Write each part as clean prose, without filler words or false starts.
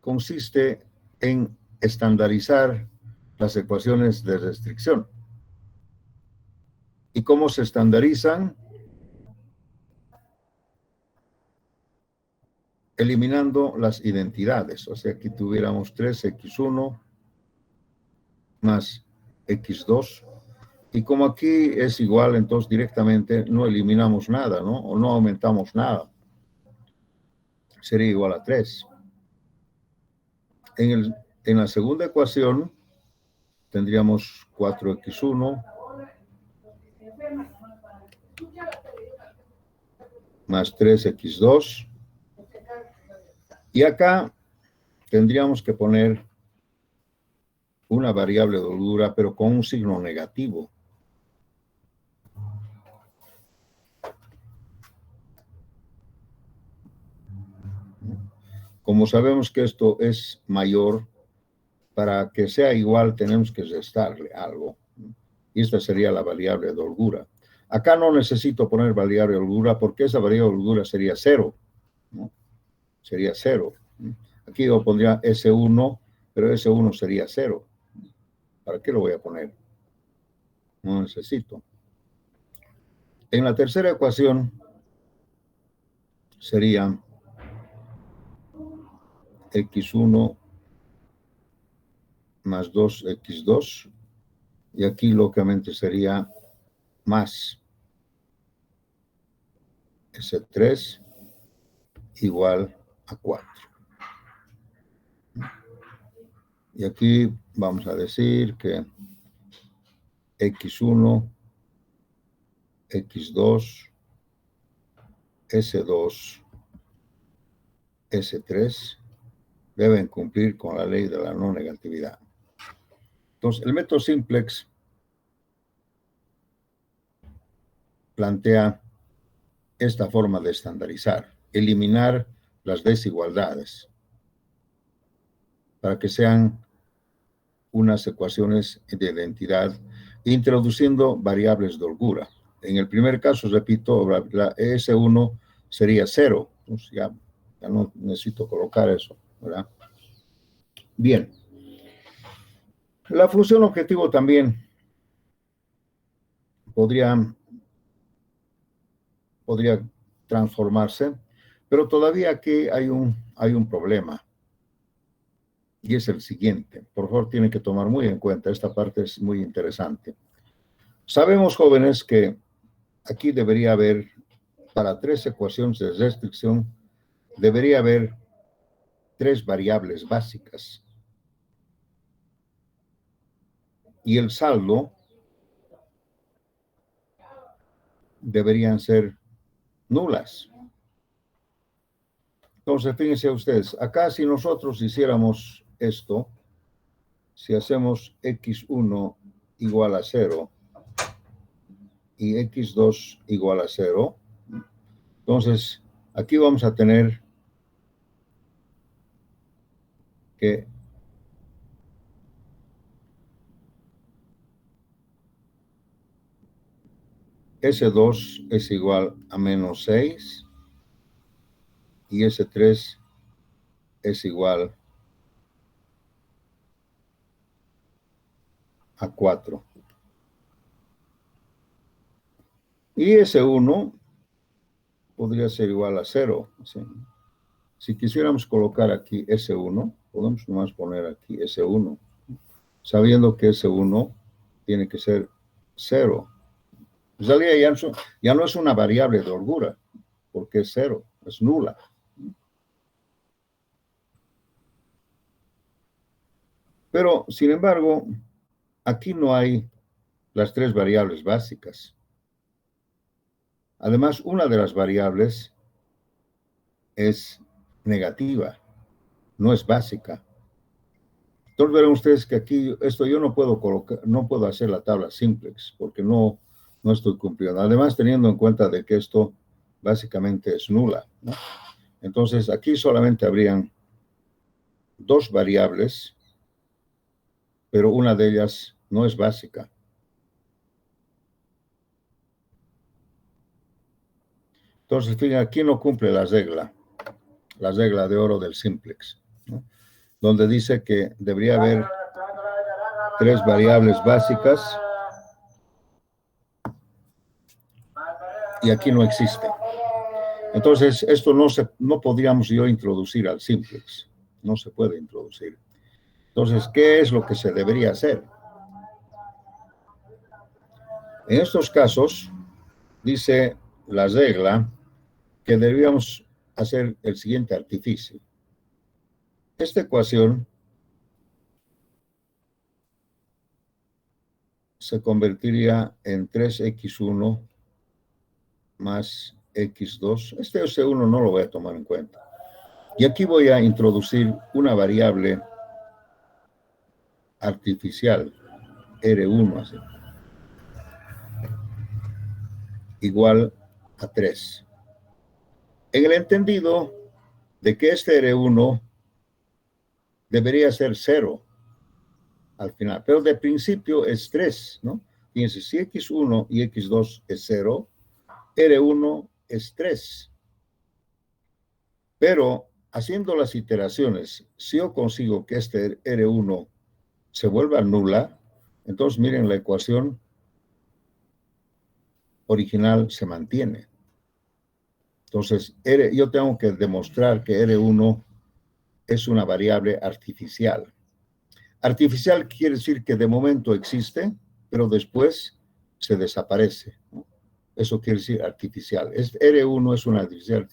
consiste en estandarizar las ecuaciones de restricción. ¿Y cómo se estandarizan? Eliminando las identidades. O sea, aquí tuviéramos 3x1 más x2. Y como aquí es igual, entonces directamente no eliminamos nada, ¿no? O no aumentamos nada. Sería igual a 3. En la segunda ecuación tendríamos 4x1 más 3x2. Y acá tendríamos que poner una variable de holgura, pero con un signo negativo. Como sabemos que esto es mayor, para que sea igual tenemos que restarle algo. Y esta sería la variable de holgura. Acá no necesito poner variable de holgura porque esa variable de holgura sería 0, ¿no? Sería 0. Aquí yo pondría S1, pero S1 sería 0. ¿Para qué lo voy a poner? No necesito. En la tercera ecuación sería x1 más 2x2. Y aquí lógicamente sería más S3 igual a 4. Y aquí vamos a decir que x1, x2, S2, S3 deben cumplir con la ley de la no negatividad. Entonces, el método simplex plantea esta forma de estandarizar, eliminar las desigualdades para que sean unas ecuaciones de identidad, introduciendo variables de holgura. En el primer caso, repito, la S1 sería 0. Entonces ya no necesito colocar eso, ¿verdad? Bien. La función objetivo también podría transformarse, pero todavía aquí hay un problema. Y es el siguiente. Por favor, tienen que tomar muy en cuenta. Esta parte es muy interesante. Sabemos, jóvenes, que aquí debería haber, para 3 ecuaciones de restricción, debería haber 3 variables básicas. Y el saldo deberían ser nulas. Entonces, fíjense ustedes, acá si nosotros hiciéramos esto, si hacemos x1 igual a 0 y x2 igual a 0, entonces aquí vamos a tener que S2 es igual a menos 6 y S3 es igual a 4. Y S1 podría ser igual a 0. ¿Sí? Si quisiéramos colocar aquí S1, podemos nomás poner aquí S1, sabiendo que S1 tiene que ser 0. En realidad ya no es una variable de holgura, porque es 0, es nula. Pero, sin embargo, aquí no hay las 3 variables básicas. Además, una de las variables es negativa, no es básica. Entonces verán ustedes que aquí, esto yo no puedo colocar, no puedo hacer la tabla simplex, porque no estoy cumpliendo. Además, teniendo en cuenta de que esto básicamente es nula, ¿no? Entonces, aquí solamente habrían 2 variables, pero una de ellas no es básica. Entonces, fíjense, aquí no cumple la regla de oro del simplex, ¿no? donde dice que debería haber 3 variables básicas y aquí no existe. Entonces, esto no podríamos yo introducir al simplex. No se puede introducir. Entonces, ¿qué es lo que se debería hacer? En estos casos, dice la regla que deberíamos hacer el siguiente artificio. Esta ecuación se convertiría en 3x1 más x2. Este S1 no lo voy a tomar en cuenta. Y aquí voy a introducir una variable artificial, R1, así, igual a 3. En el entendido de que este R1 debería ser 0 al final, pero de principio es 3, ¿no? Fíjense, si x1 y x2 es 0, R1 es 3. Pero haciendo las iteraciones, si yo consigo que este R1 se vuelva nula, entonces miren, la ecuación original se mantiene. Entonces, yo tengo que demostrar que R1 es una variable artificial. Artificial quiere decir que de momento existe, pero después se desaparece, ¿no? Eso quiere decir artificial. R1 es una artificial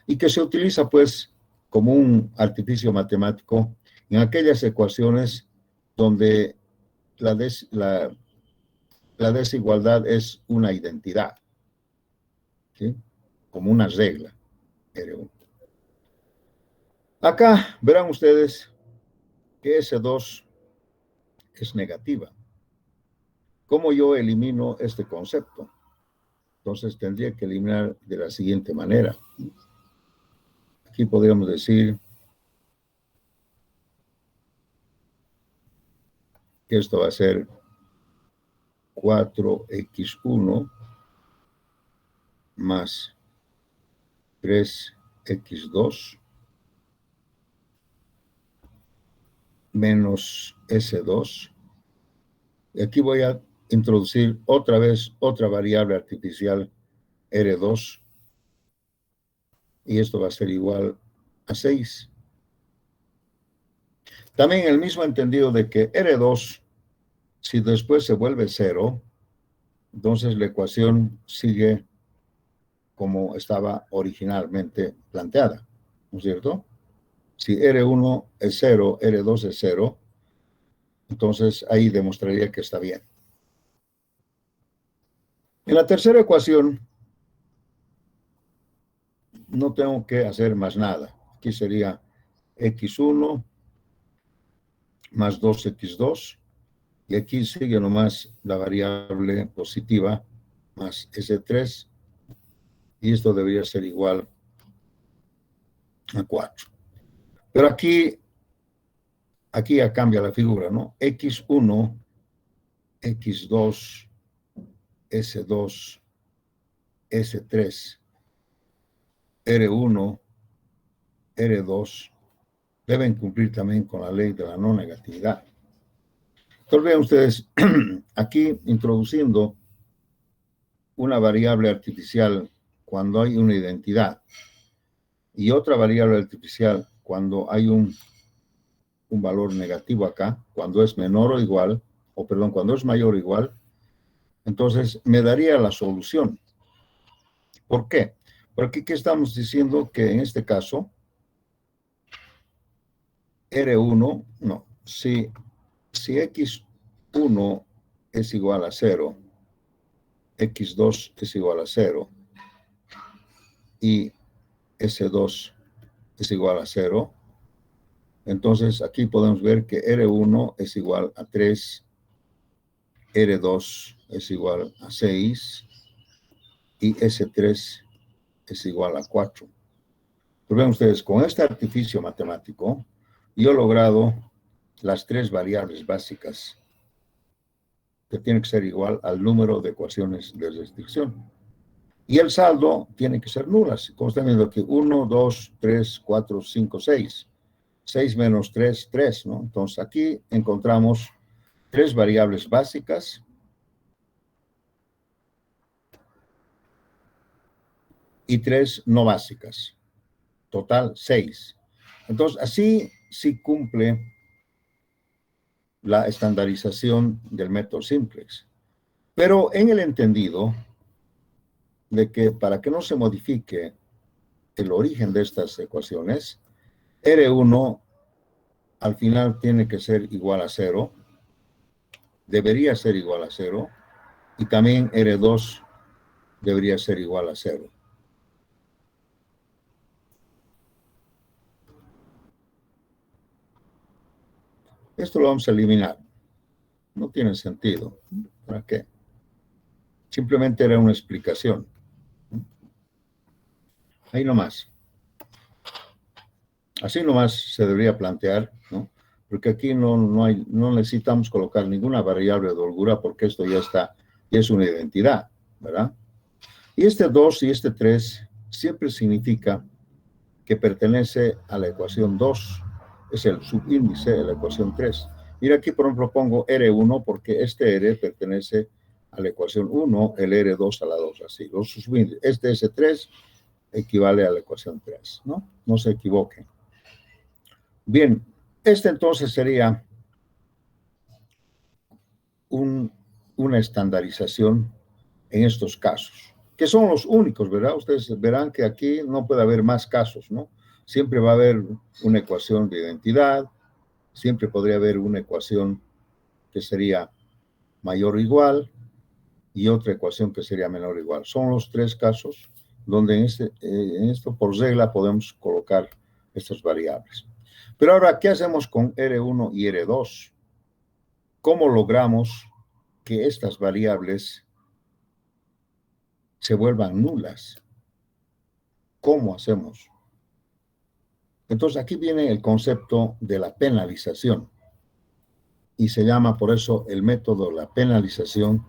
y que se utiliza pues como un artificio matemático en aquellas ecuaciones donde la desigualdad es una identidad, ¿sí? Como una regla, R1. Acá verán ustedes que S2 es negativa. ¿Cómo yo elimino este concepto? Entonces tendría que eliminar de la siguiente manera. Aquí podríamos decir que esto va a ser 4x1 más 3x2 menos S2. Y aquí voy a introducir otra vez otra variable artificial, R2, y esto va a ser igual a 6. También el mismo entendido de que R2, si después se vuelve 0, entonces la ecuación sigue como estaba originalmente planteada, ¿no es cierto? Si R1 es 0, R2 es 0, entonces ahí demostraría que está bien. En la tercera ecuación no tengo que hacer más nada. Aquí sería x1 más 2x2, y aquí sigue nomás la variable positiva más S3, y esto debería ser igual a 4. Pero aquí ya cambia la figura, ¿no? x1, x2, S2, S3, R1, R2, deben cumplir también con la ley de la no negatividad. Entonces vean ustedes, aquí introduciendo una variable artificial cuando hay una identidad y otra variable artificial cuando hay un valor negativo acá, cuando es menor o igual, o perdón, cuando es mayor o igual, entonces me daría la solución. ¿Por qué? Porque aquí estamos diciendo que en este caso, R1, no, si X1 es igual a 0, X2 es igual a 0 y S2 es igual a 0, entonces aquí podemos ver que R1 es igual a 3, R2 es igual a 6 y S3 es igual a 4. Pues ven ustedes, con este artificio matemático, yo he logrado las 3 variables básicas que tienen que ser igual al número de ecuaciones de restricción. Y el saldo tiene que ser nulas. Como están viendo aquí, 1, 2, 3, 4, 5, 6. 6 menos 3, 3, ¿no? Entonces aquí encontramos 3 variables básicas y 3 no básicas. Total 6. Entonces así sí cumple la estandarización del método simplex. Pero en el entendido de que para que no se modifique el origen de estas ecuaciones, R1 al final tiene que ser igual a 0, debería ser igual a 0, y también R2 debería ser igual a 0. Esto lo vamos a eliminar. No tiene sentido. ¿Para qué? Simplemente era una explicación. Ahí nomás. Así nomás se debería plantear, ¿no? Porque aquí no necesitamos colocar ninguna variable de holgura porque esto ya está, ya es una identidad, ¿verdad? Y este 2 y este 3 siempre significa que pertenece a la ecuación 2, es el subíndice de la ecuación 3. Mira aquí, por ejemplo, pongo R1 porque este R pertenece a la ecuación 1, el R2 a la 2, así. Los subíndices, este S3 equivale a la ecuación 3, ¿no? No se equivoquen. Bien, este entonces sería una estandarización en estos casos, que son los únicos, ¿verdad? Ustedes verán que aquí no puede haber más casos, ¿no? Siempre va a haber una ecuación de identidad, siempre podría haber una ecuación que sería mayor o igual y otra ecuación que sería menor o igual. Son los 3 casos donde en esto por regla podemos colocar estas variables. Pero ahora, ¿qué hacemos con R1 y R2? ¿Cómo logramos que estas variables se vuelvan nulas? ¿Cómo hacemos? Entonces aquí viene el concepto de la penalización y se llama por eso el método de la penalización,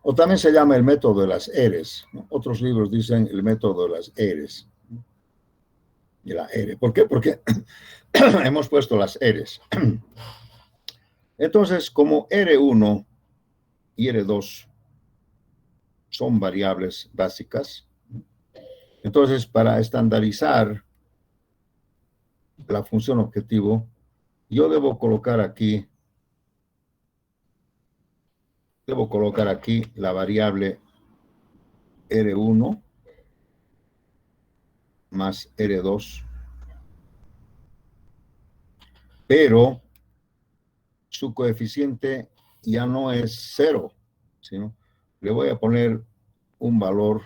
o también se llama el método de las eres, ¿no? Otros libros dicen el método de las eres. Y la R. ¿Por qué? Porque hemos puesto las eres. Entonces, como R1 y R2 son variables básicas, entonces para estandarizar la función objetivo, yo debo colocar aquí la variable R1 más R2, pero su coeficiente ya no es 0, sino le voy a poner un valor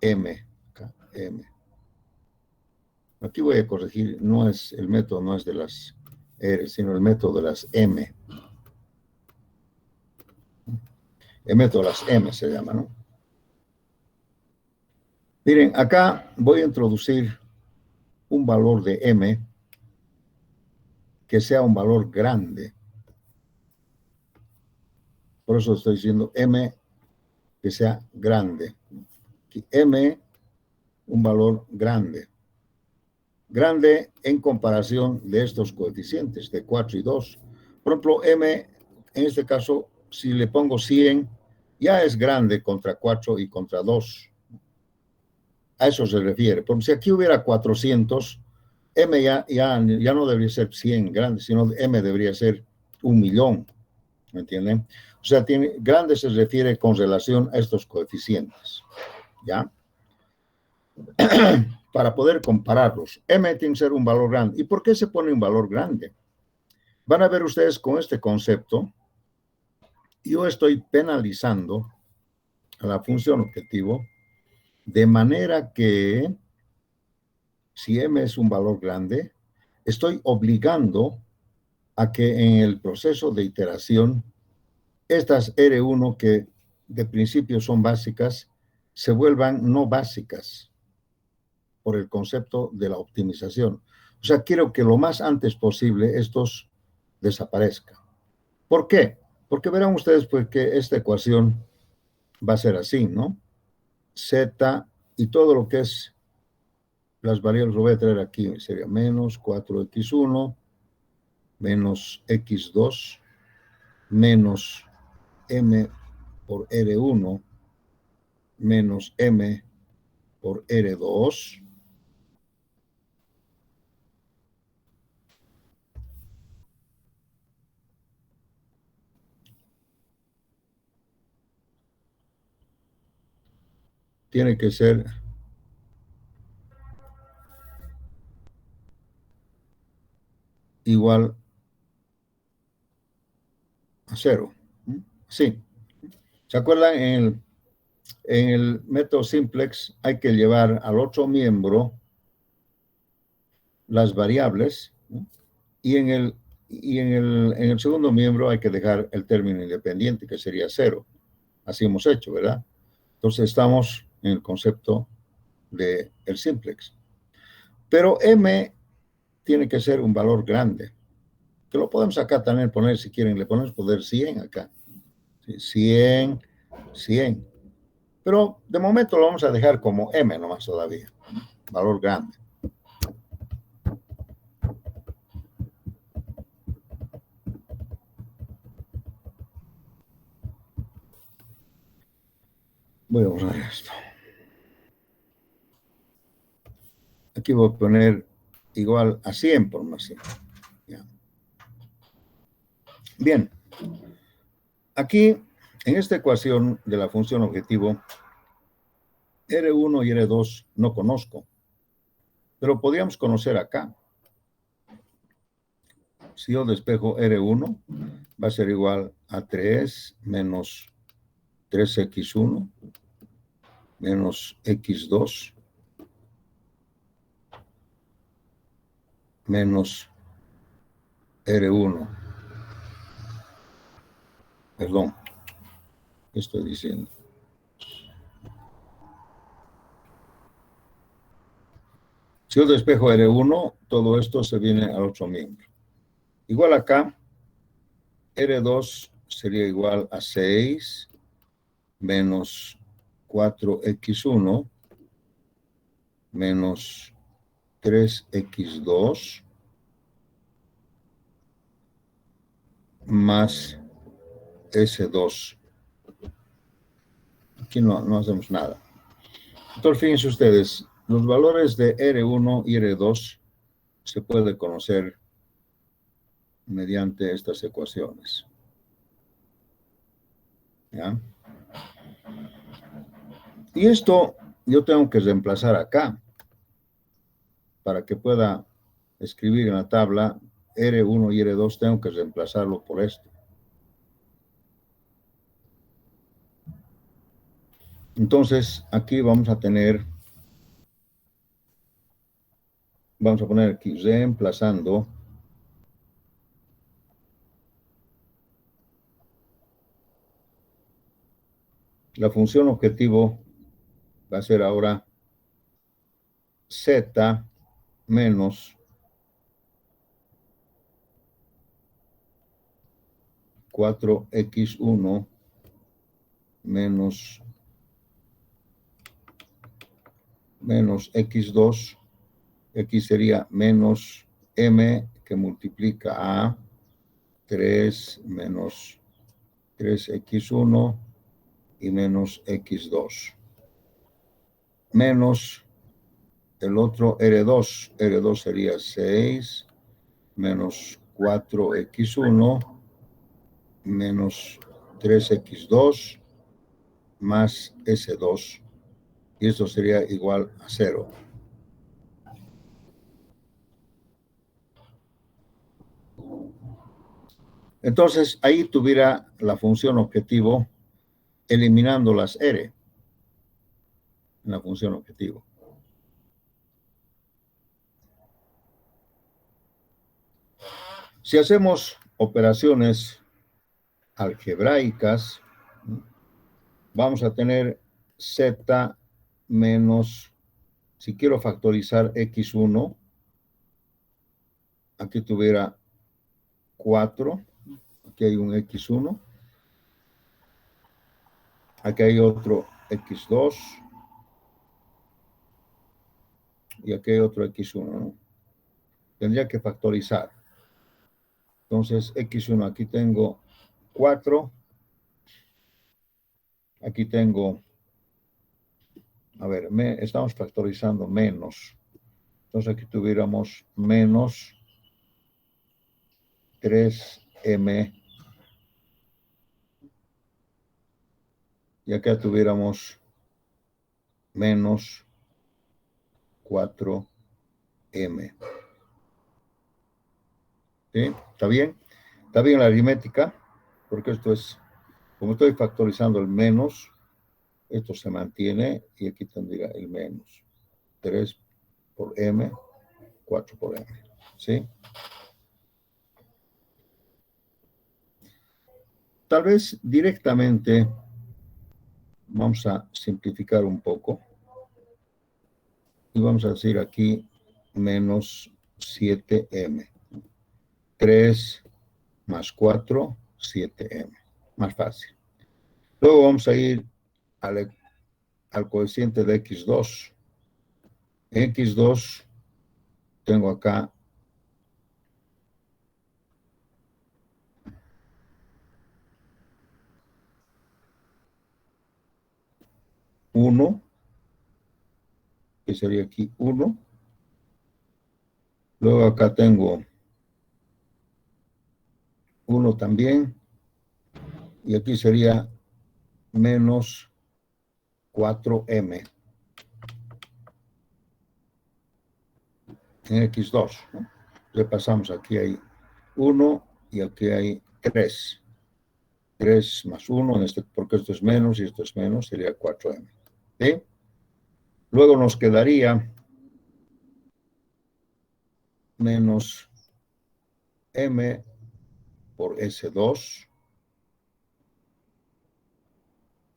M. M. Aquí voy a corregir, no es el método, no es de las R, sino el método de las M. El método de las M se llama, ¿no? Miren, acá voy a introducir un valor de M que sea un valor grande. Por eso estoy diciendo M que sea grande. M, un valor grande. Grande en comparación de estos coeficientes de 4 y 2. Por ejemplo, M, en este caso, si le pongo 100, ya es grande contra 4 y contra 2. A eso se refiere. Porque si aquí hubiera 400, M ya no debería ser 100 grande, sino M debería ser 1.000.000. ¿Me entienden? O sea, grande se refiere con relación a estos coeficientes. ¿Ya? Para poder compararlos. M tiene que ser un valor grande. ¿Y por qué se pone un valor grande? Van a ver ustedes con este concepto, yo estoy penalizando a la función objetivo de manera que si M es un valor grande, estoy obligando a que en el proceso de iteración estas R1 que de principio son básicas se vuelvan no básicas por el concepto de la optimización. O sea, quiero que lo más antes posible estos desaparezcan. ¿Por qué? Porque verán ustedes pues que esta ecuación va a ser así, ¿no? Z y todo lo que es las variables, lo voy a traer aquí, sería menos 4x1 menos x2 menos m por R1 menos m por R2 tiene que ser igual a 0. Sí. ¿Se acuerdan? En el método simplex hay que llevar al otro miembro las variables, ¿no? y en el segundo miembro hay que dejar el término independiente, que sería 0. Así hemos hecho, ¿verdad? Entonces estamos en el concepto del simplex. Pero m tiene que ser un valor grande, que lo podemos acá también poner, si quieren, le ponemos poder 100 acá. 100, 100. Pero de momento lo vamos a dejar como m nomás todavía, valor grande. Voy a borrar esto. Aquí voy a poner igual a 100 por más 100. Ya. Bien. Aquí, en esta ecuación de la función objetivo, R1 y R2 no conozco, pero podríamos conocer acá. Si yo despejo R1, va a ser igual a 3 menos 3x1 menos x2 menos R1. Perdón, ¿qué estoy diciendo? Si yo despejo R1, todo esto se viene al otro miembro. Igual acá, R2 sería igual a 6 menos 4x1 menos 3x2 más S2. Aquí no hacemos nada. Entonces, fíjense ustedes, los valores de R1 y R2 se puede conocer mediante estas ecuaciones. ¿Ya? Y esto yo tengo que reemplazar acá para que pueda escribir en la tabla R1 y R2, tengo que reemplazarlo por esto. Entonces, aquí vamos a tener, vamos a poner aquí reemplazando la función objetivo, va a ser ahora z menos 4x1 menos x2, aquí sería menos m que multiplica a 3 menos 3x1 y menos x2, menos el otro R2, R2 sería 6 menos 4x1 menos 3x2 más S2, y esto sería igual a 0. Entonces, ahí tuviera la función objetivo eliminando las R en la función objetivo. Si hacemos operaciones algebraicas, vamos a tener z menos, si quiero factorizar x1, aquí tuviera 4, aquí hay un x1, aquí hay otro x2, y aquí hay otro x1, ¿no? Tendría que factorizar. Entonces, x1, aquí tengo 4. Aquí tengo, a ver, estamos factorizando menos. Entonces aquí tuviéramos menos 3m. Y acá tuviéramos menos 4m. ¿Sí? ¿Está bien? ¿Está bien la aritmética? Porque esto es, como estoy factorizando el menos, esto se mantiene y aquí tendría el menos. 3 por m, 4 por m. ¿Sí? Tal vez directamente vamos a simplificar un poco. Y vamos a decir aquí menos 7m. 3 más 4, 7m. Más fácil. Luego vamos a ir al coeficiente de x2. En x2 tengo acá 1, que sería aquí 1. Luego acá tengo 1 también. Y aquí sería menos 4m en x2, ¿no? Le pasamos aquí hay 1 y aquí hay 3. 3 más 1, porque esto es menos y esto es menos, sería 4m. ¿Sí? Luego nos quedaría menos m por S2.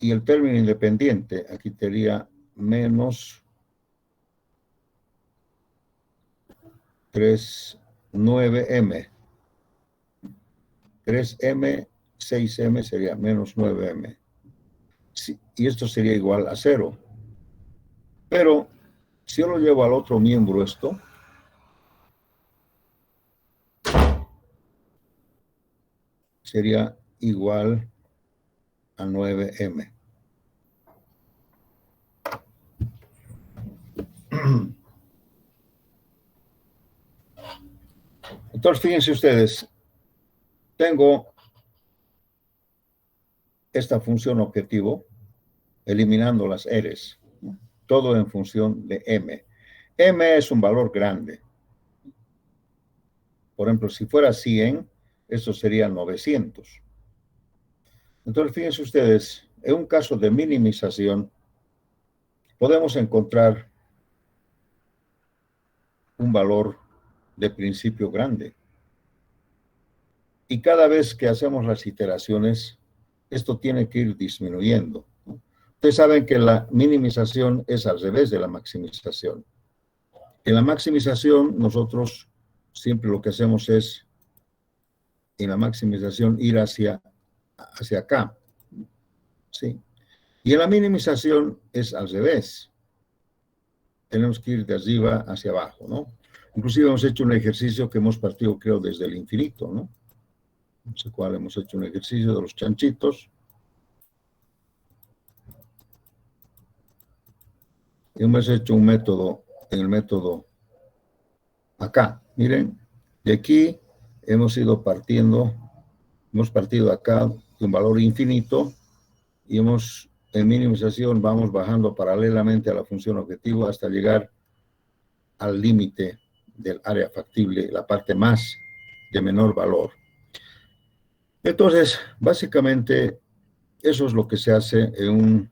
Y el término independiente, aquí sería menos 9m. 3m, 6m sería menos 9m. Sí, y esto sería igual a 0. Pero si yo lo llevo al otro miembro esto, sería igual a 9m. Entonces, fíjense ustedes, tengo esta función objetivo, eliminando las R's, todo en función de m. M es un valor grande. Por ejemplo, si fuera 100, eso sería 900. Entonces, fíjense ustedes, en un caso de minimización, podemos encontrar un valor de principio grande. Y cada vez que hacemos las iteraciones, esto tiene que ir disminuyendo. Ustedes saben que la minimización es al revés de la maximización. En la maximización, nosotros siempre lo que hacemos es, en la maximización, ir hacia acá. ¿Sí? Y en la minimización es al revés. Tenemos que ir de arriba hacia abajo, ¿no? Inclusive hemos hecho un ejercicio que hemos partido, creo, desde el infinito, ¿no? No sé cuál, hemos hecho un ejercicio de los chanchitos. Y hemos hecho un método, en el método acá, miren, de aquí hemos ido partiendo, hemos partido acá de un valor infinito y en minimización vamos bajando paralelamente a la función objetivo hasta llegar al límite del área factible, la parte más de menor valor. Entonces, básicamente, eso es lo que se hace en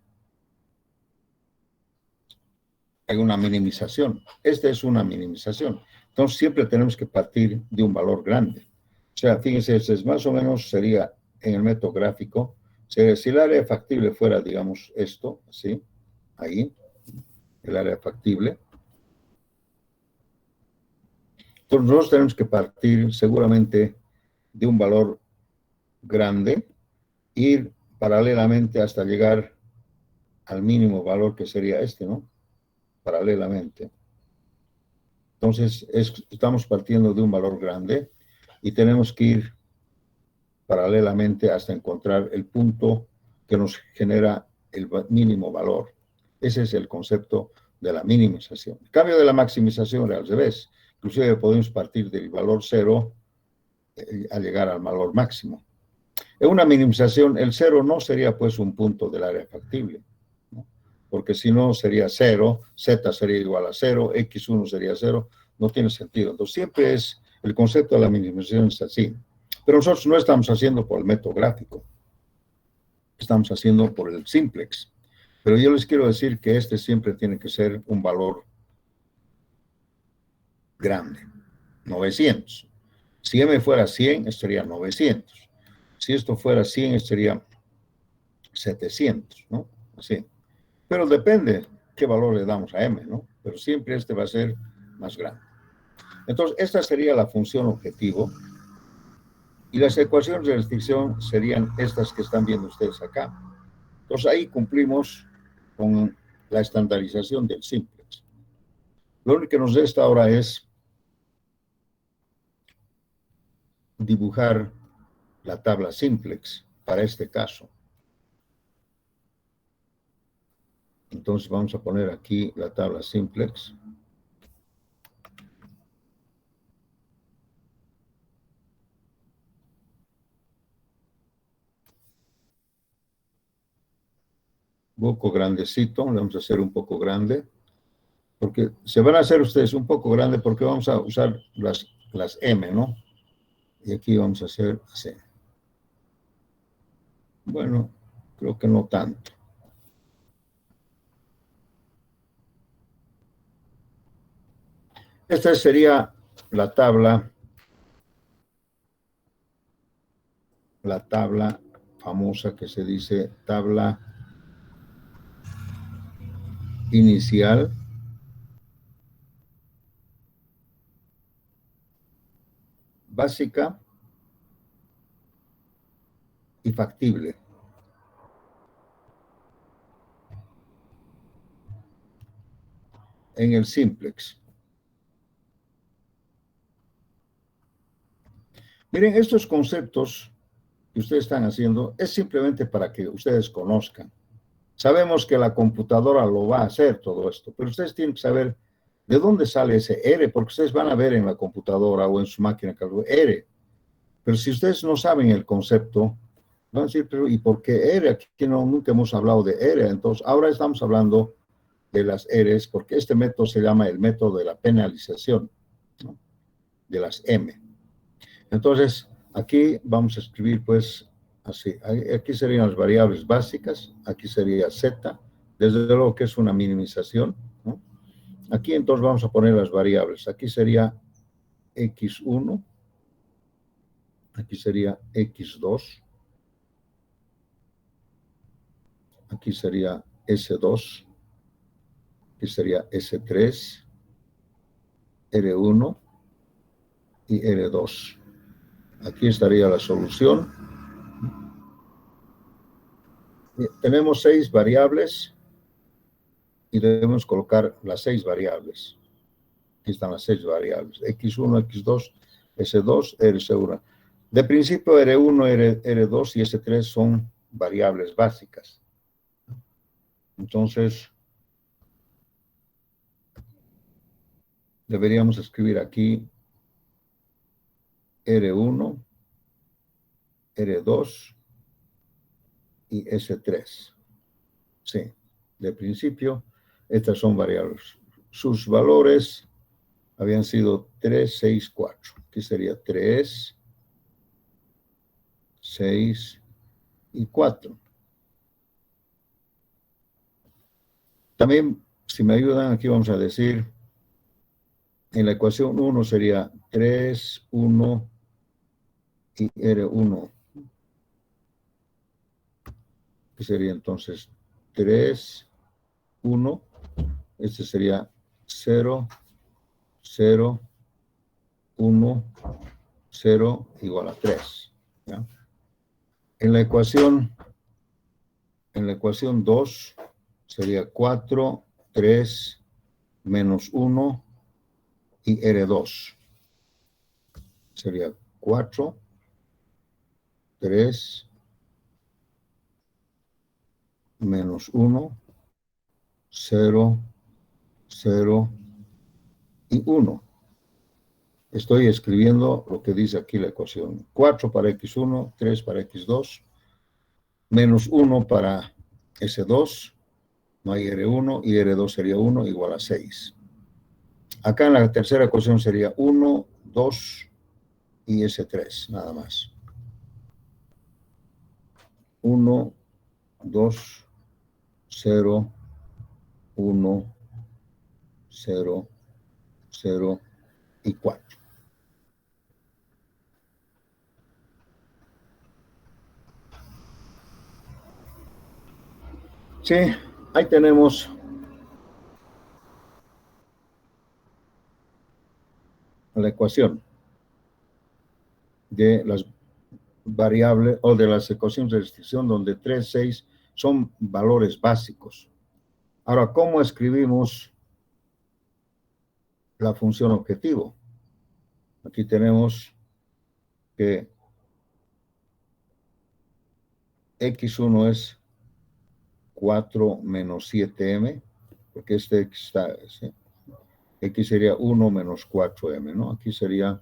una minimización. Esta es una minimización. Entonces, siempre tenemos que partir de un valor grande. O sea, fíjense, es más o menos sería en el método gráfico, si el área factible fuera, digamos, esto, ¿sí? Ahí, el área factible. Entonces, nosotros tenemos que partir seguramente de un valor grande, ir paralelamente hasta llegar al mínimo valor que sería este, ¿no? Paralelamente. Entonces, estamos partiendo de un valor grande y tenemos que ir paralelamente hasta encontrar el punto que nos genera el mínimo valor. Ese es el concepto de la minimización. En cambio de la maximización al revés. Inclusive podemos partir del valor cero a llegar al valor máximo. En una minimización, el cero no sería pues un punto del área factible, ¿no? Porque si no sería cero, z sería igual a cero, x1 sería cero, no tiene sentido. Entonces siempre es, el concepto de la minimización es así. Pero nosotros no estamos haciendo por el método gráfico, estamos haciendo por el simplex. Pero yo les quiero decir que este siempre tiene que ser un valor grande, 900. Si m fuera 100, estaría 900. Si esto fuera 100, estaría 700, ¿no? Así. Pero depende qué valor le damos a m, ¿no? Pero siempre este va a ser más grande. Entonces, esta sería la función objetivo. Y las ecuaciones de restricción serían estas que están viendo ustedes acá. Entonces, ahí cumplimos con la estandarización del simplex. Lo único que nos resta ahora es dibujar la tabla simplex para este caso. Entonces vamos a poner aquí la tabla simplex. Un poco grandecito, le vamos a hacer un poco grande, porque se van a hacer ustedes un poco grande porque vamos a usar las M, ¿no? Y aquí vamos a hacer así. Bueno, creo que no tanto. Esta sería la tabla famosa que se dice tabla inicial, básica y factible. En el simplex. Miren, estos conceptos que ustedes están haciendo es simplemente para que ustedes conozcan. Sabemos que la computadora lo va a hacer todo esto, pero ustedes tienen que saber de dónde sale ese R, porque ustedes van a ver en la computadora o en su máquina R. Pero si ustedes no saben el concepto, van a decir, pero ¿y por qué R? Aquí nunca hemos hablado de R. Entonces, ahora estamos hablando de las R's, porque este método se llama el método de la penalización, ¿no? De las M. Entonces, aquí vamos a escribir, pues, así. Aquí serían las variables básicas, aquí sería Z, desde luego que es una minimización, ¿no? Aquí entonces vamos a poner las variables. Aquí sería X1, aquí sería X2, aquí sería S2, aquí sería S3, R1 y R2. Aquí estaría la solución. Tenemos 6 variables y debemos colocar las 6 variables. Aquí están las 6 variables. X1, X2, S2, R1. De principio, R1, R2 y S3 son variables básicas. Entonces, deberíamos escribir aquí R1, R2 y S3. Sí, de principio, estas son variables. Sus valores habían sido 3, 6, 4. Aquí sería 3, 6 y 4. También, si me ayudan, aquí vamos a decir, en la ecuación 1 sería 3, 1 y R1. Que sería entonces 3, 1. Este sería 0, 0, 1, 0 igual a 3. ¿Ya? En la ecuación 2 sería 4, 3, menos 1 y R2. Sería 4, 3, menos 1, 0, 0 y 1. Estoy escribiendo lo que dice aquí la ecuación. 4 para x1, 3 para x2, menos 1 para S2, no hay R1 y R2 sería 1 igual a 6. Acá en la tercera ecuación sería 1, 2 y S3, nada más. 1, 2, 0, 1, 0, 0 y 4. Sí, ahí tenemos la ecuación de las variables o de las ecuaciones de restricción donde 3, 6 son valores básicos. Ahora, ¿cómo escribimos la función objetivo? Aquí tenemos que x1 es 4 menos 7m, porque este x está, ¿sí? X sería 1 menos 4m, ¿no? Aquí sería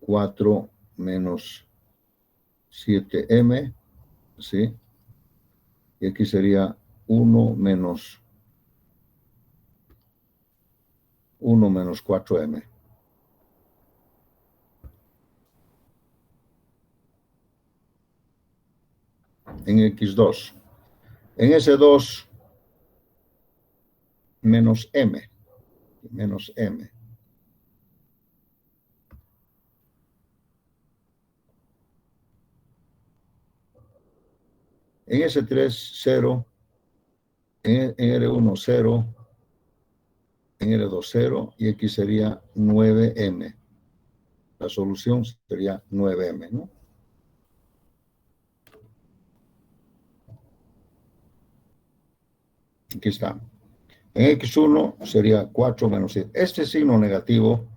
4 menos 7m, ¿sí? Y aquí sería 1 menos 4m. En x2. En ese 2 menos m. Menos m. En ese 3, 0. En R1, 0. En R2, 0. Y aquí sería 9m. La solución sería 9m, ¿no? Aquí está. En x1 sería 4 menos 7. Este signo negativo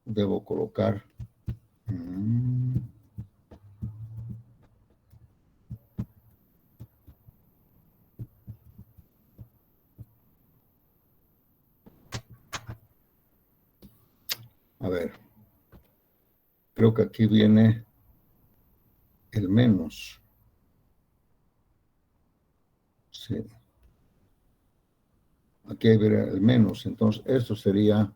debo colocar. A ver. Creo que aquí viene el menos. Sí. Aquí viene el menos. Entonces, esto sería...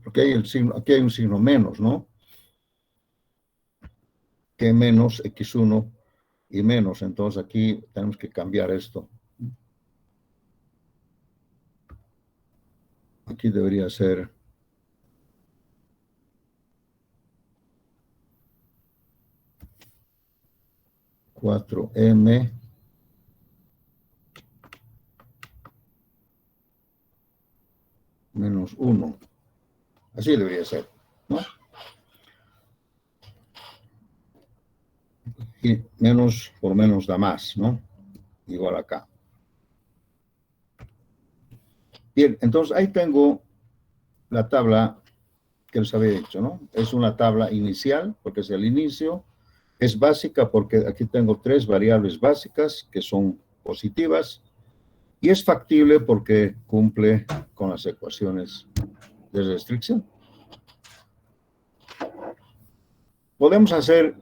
Porque hay el signo, aquí hay un signo menos, ¿no? Que menos x1 y menos. Entonces aquí tenemos que cambiar esto. Aquí debería ser 4m menos 1. Así debería ser, ¿no? Y menos por menos da más, ¿no? Igual acá. Bien, entonces ahí tengo la tabla que les había dicho, ¿no? Es una tabla inicial, porque es el inicio. Es básica porque aquí tengo 3 variables básicas que son positivas. Y es factible porque cumple con las ecuaciones de restricción. Podemos hacer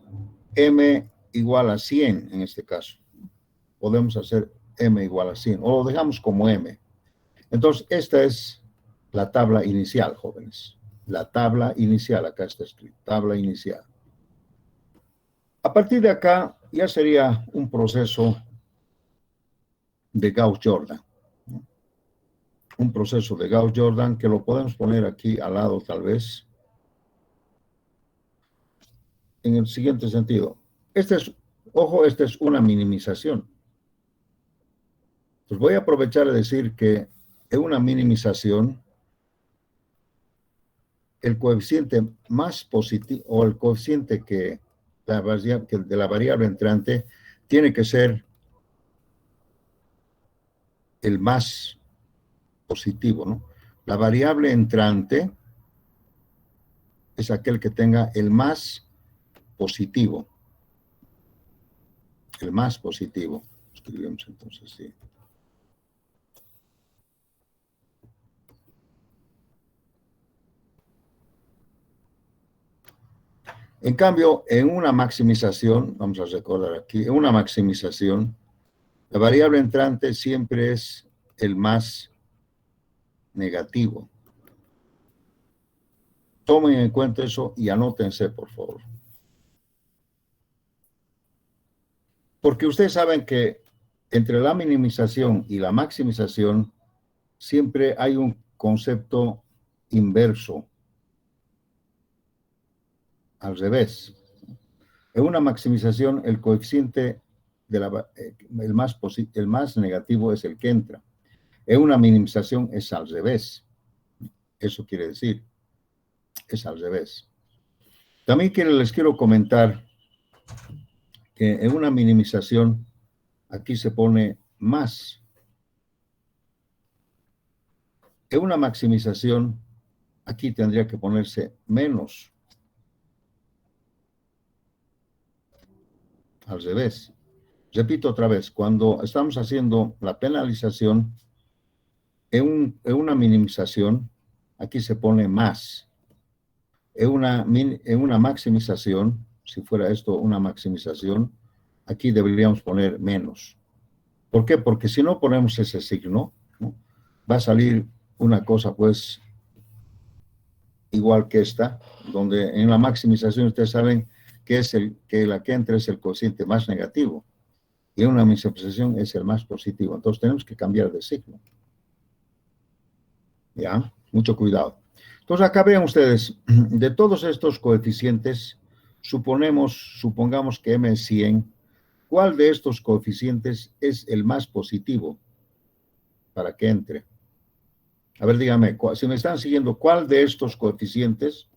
m igual a 100 en este caso. Podemos hacer m igual a 100 o lo dejamos como m. Entonces, esta es la tabla inicial, jóvenes. La tabla inicial, acá está escrito, tabla inicial. A partir de acá ya sería un proceso de Gauss-Jordan. Un proceso de Gauss-Jordan que lo podemos poner aquí al lado tal vez. En el siguiente sentido. Esta es, ojo, esta es una minimización. Pues voy a aprovechar de decir que en una minimización, el coeficiente más positivo o el coeficiente que de la variable entrante tiene que ser el más positivo, ¿no? La variable entrante es aquel que tenga el más positivo. El más positivo. Escribimos entonces, sí. En cambio, en una maximización, vamos a recordar aquí, en una maximización, la variable entrante siempre es el más negativo. Tomen en cuenta eso y anótense, por favor. Porque ustedes saben que entre la minimización y la maximización siempre hay un concepto inverso, al revés. En una maximización, el coeficiente el más negativo es el que entra. En una minimización es al revés. Eso quiere decir, es al revés. También les quiero comentar que en una minimización, aquí se pone más. En una maximización, aquí tendría que ponerse menos. Al revés. Repito otra vez, cuando estamos haciendo la penalización, en una minimización, aquí se pone más. En una maximización, si fuera esto una maximización, aquí deberíamos poner menos. ¿Por qué? Porque si no ponemos ese signo, ¿no? Va a salir una cosa, pues, igual que esta, donde en la maximización ustedes saben que la que entra es el cociente más negativo y en una maximización es el más positivo. Entonces tenemos que cambiar de signo. ¿Ya? Mucho cuidado. Entonces acá vean ustedes, de todos estos coeficientes, supongamos que M es 100, ¿cuál de estos coeficientes es el más positivo para que entre? A ver, dígame, si me están siguiendo, ¿cuál de estos coeficientes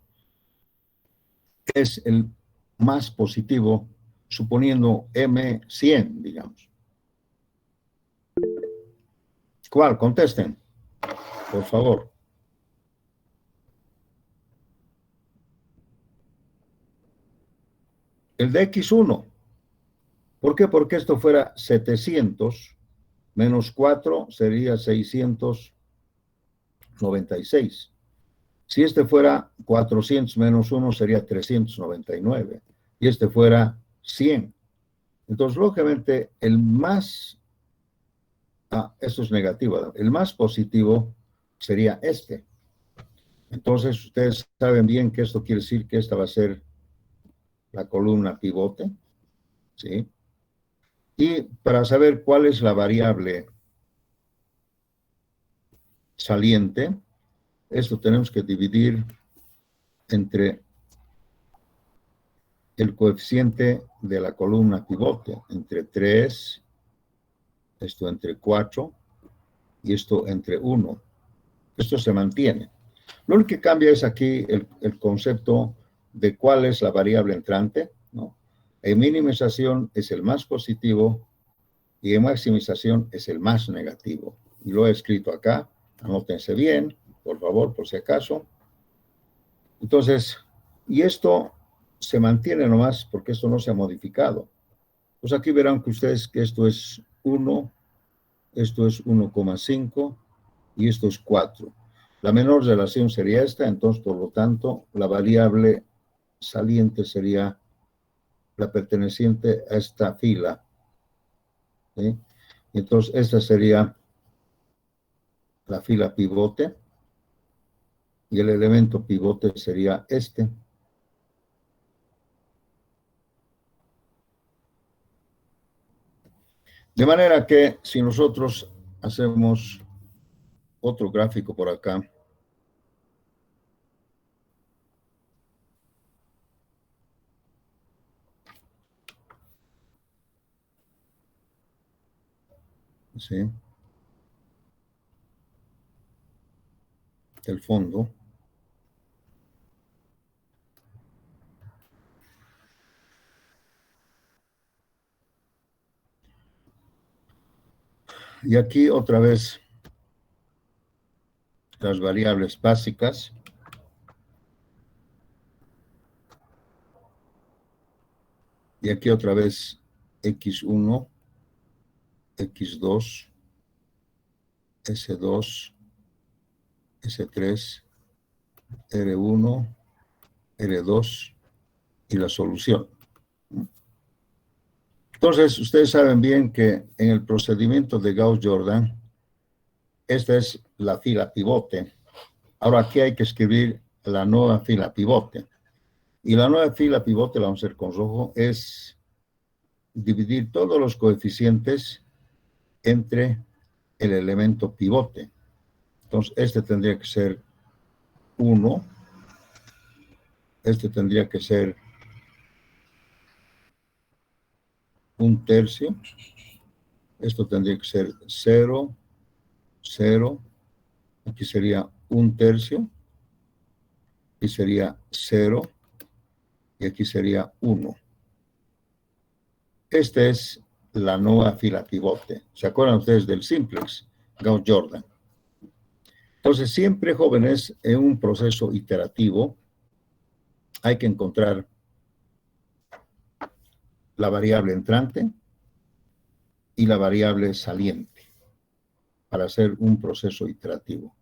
es el más positivo, suponiendo M 100, digamos? ¿Cuál? Contesten, por favor. El de X1. ¿Por qué? Porque esto fuera 700 menos 4 sería 696. Si este fuera 400 menos 1 sería 399. Y este fuera 100. Entonces, lógicamente, esto es negativo, ¿no? El más positivo sería este. Entonces, ustedes saben bien que esto quiere decir que esta va a ser la columna pivote, ¿sí? Y para saber cuál es la variable saliente, esto tenemos que dividir entre el coeficiente de la columna pivote, entre 3, esto entre 4 y esto entre 1. Esto se mantiene. Lo único que cambia es aquí el concepto de cuál es la variable entrante, ¿no? En minimización es el más positivo y en maximización es el más negativo. Y lo he escrito acá, anótense bien, por favor, por si acaso. Entonces, y esto se mantiene nomás porque esto no se ha modificado. Pues aquí verán que ustedes que esto es 1, esto es 1,5 y esto es 4. La menor relación sería esta, entonces, por lo tanto, la variable saliente sería la perteneciente a esta fila, ¿sí? Entonces, esta sería la fila pivote y el elemento pivote sería este. De manera que si nosotros hacemos otro gráfico por acá, ¿sí? el fondo. Y aquí otra vez las variables básicas. Y aquí otra vez x1, x2, s2, s3, r1, r2 y la solución. Entonces, ustedes saben bien que en el procedimiento de Gauss-Jordan, esta es la fila pivote. Ahora aquí hay que escribir la nueva fila pivote. Y la nueva fila pivote, la vamos a hacer con rojo, es dividir todos los coeficientes entre el elemento pivote. Entonces, este tendría que ser 1, este tendría que ser 1/3, esto tendría que ser 0, 0, aquí sería 1/3, aquí sería 0, y aquí sería 1. Esta es la nueva fila pivote. ¿Se acuerdan ustedes del simplex Gauss-Jordan? Entonces, siempre, jóvenes, en un proceso iterativo, hay que encontrar la variable entrante y la variable saliente para hacer un proceso iterativo.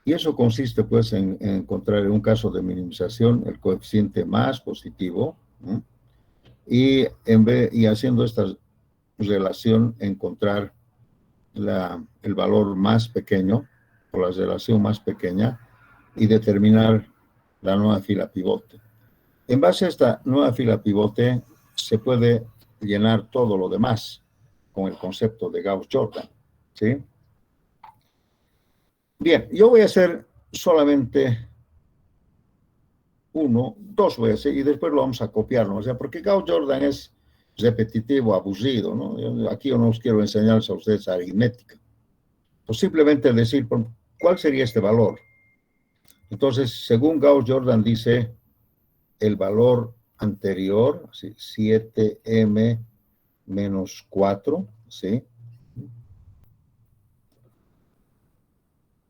Y eso consiste, pues, en encontrar, en un caso de minimización, el coeficiente más positivo, ¿no? Y haciendo esta relación, encontrar el valor más pequeño, o la relación más pequeña, y determinar la nueva fila pivote. En base a esta nueva fila pivote, se puede llenar todo lo demás con el concepto de Gauss-Jordan, ¿sí? Bien, yo voy a hacer solamente uno, dos voy a hacer, y después lo vamos a copiar, ¿no? O sea, porque Gauss-Jordan es repetitivo, aburrido, ¿no? Aquí yo no os quiero enseñar a ustedes aritmética. Pues simplemente decir, ¿cuál sería este valor? Entonces, según Gauss-Jordan dice, el valor anterior, ¿sí? 7m menos 4, ¿sí?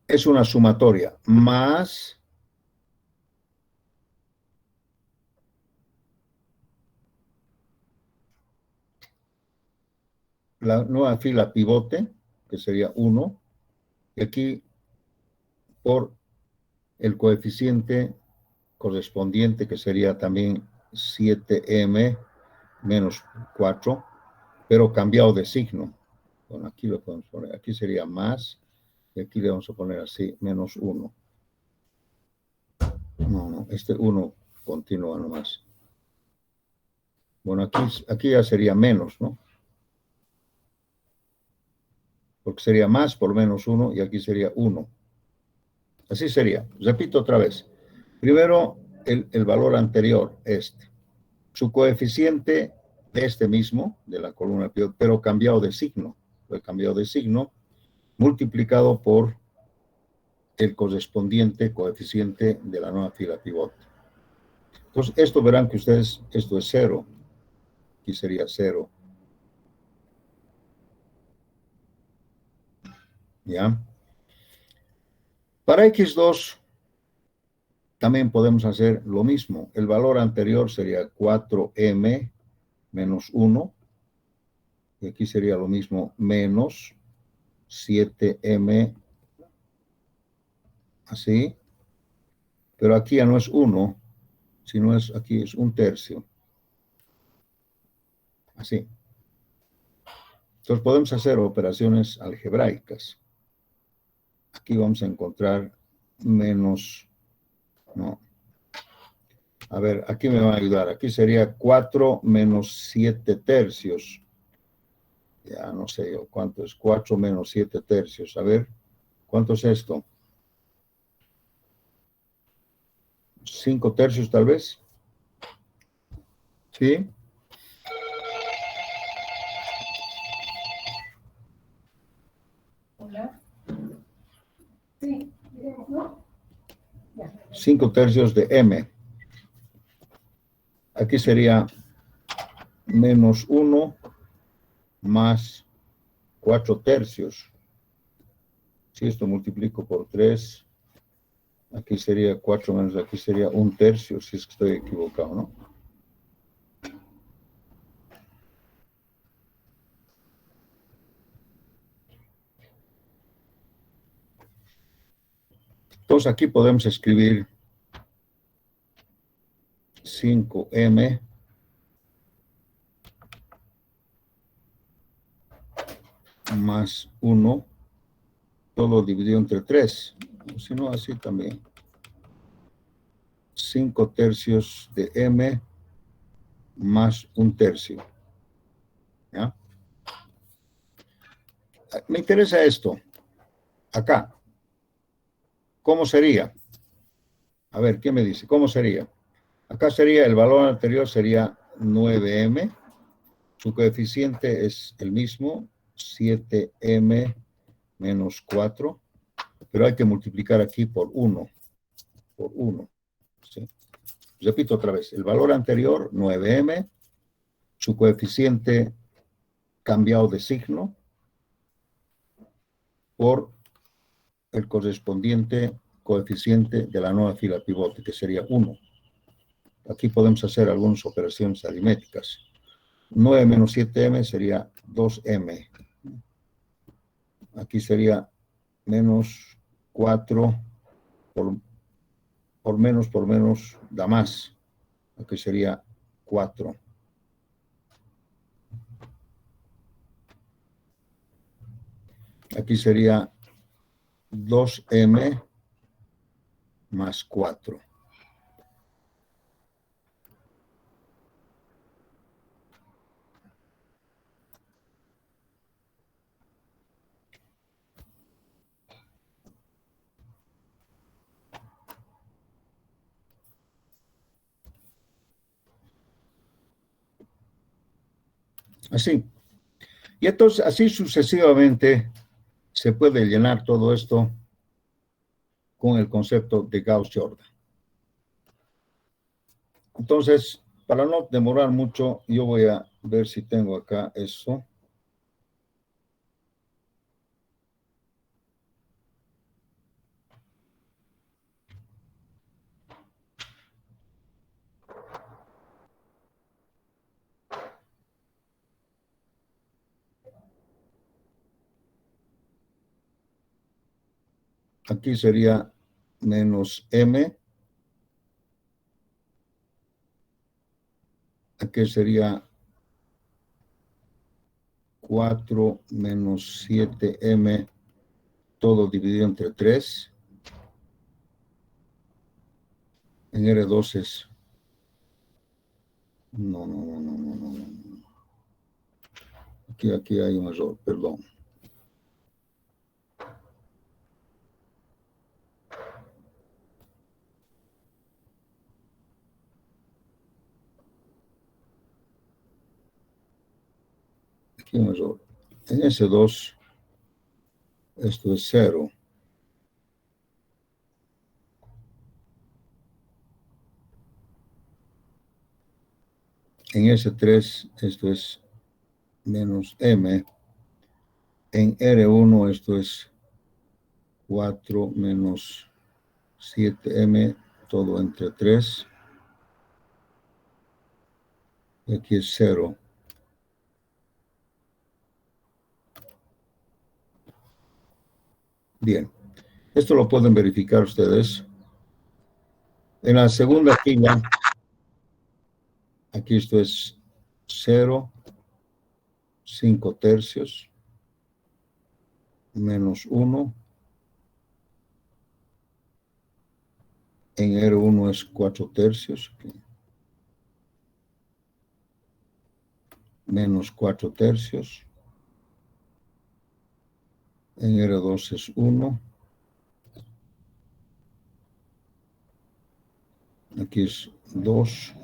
Es una sumatoria, más la nueva fila pivote, que sería 1, y aquí por el coeficiente correspondiente, que sería también 7m menos 4, pero cambiado de signo. Bueno, aquí lo podemos poner, aquí sería más, y aquí le vamos a poner así, menos 1. No, este 1 continúa nomás. Bueno, aquí ya sería menos, ¿no? Porque sería más por menos 1 y aquí sería 1. Así sería. Repito otra vez. Primero, el valor anterior, este. Su coeficiente de este mismo, de la columna pivote, pero cambiado de signo. Lo he cambiado de signo, multiplicado por el correspondiente coeficiente de la nueva fila pivote. Entonces, esto verán que ustedes, esto es 0. Aquí sería 0. ¿Ya? Para x2 también podemos hacer lo mismo. El valor anterior sería 4m menos 1. Y aquí sería lo mismo, menos 7m, así. Pero aquí ya no es 1, sino aquí es 1/3. Así. Entonces podemos hacer operaciones algebraicas. Aquí vamos a encontrar menos, no. A ver, aquí me va a ayudar. Aquí sería 4 menos 7/3. Ya no sé yo cuánto es 4 menos 7/3. A ver, ¿cuánto es esto? 5/3 tal vez. ¿Sí? Hola. Sí, ¿no? 5 tercios de m. Aquí sería menos 1 más 4 tercios. Si esto multiplico por 3, aquí sería 4 menos, aquí sería 1 tercio, si es que estoy equivocado, ¿no? Entonces aquí podemos escribir 5m más 1, todo dividido entre 3, si no así también. 5 tercios de m más 1 tercio. ¿Ya? Me interesa esto. Acá. ¿Cómo sería? A ver, ¿qué me dice? ¿Cómo sería? Acá sería, el valor anterior sería 9m. Su coeficiente es el mismo, 7m menos 4. Pero hay que multiplicar aquí por 1. Por 1. ¿Sí? Repito otra vez. El valor anterior, 9m. Su coeficiente cambiado de signo por el correspondiente coeficiente de la nueva fila pivote, que sería 1. Aquí podemos hacer algunas operaciones aritméticas. 9 menos 7m sería 2m. Aquí sería menos 4 por menos da más. Aquí sería 4. Aquí sería 2m más 4. Así. Y entonces, así sucesivamente, se puede llenar todo esto con el concepto de Gauss-Jordan. Entonces, para no demorar mucho, yo voy a ver si tengo acá eso. Aquí sería menos m. Aquí sería 4 menos 7m, todo dividido entre 3. En R2 es... No. Aquí hay un error, perdón. Aquí hay un error. En S2, esto es 0. En S3, esto es menos m. En R1, esto es 4 menos 7m, todo entre 3. Y aquí es 0. Bien, esto lo pueden verificar ustedes. En la segunda fila, aquí esto es 0, 5 tercios, menos 1. En R1 es 4 tercios, menos 4 tercios. En R2 es 1. Aquí es 2.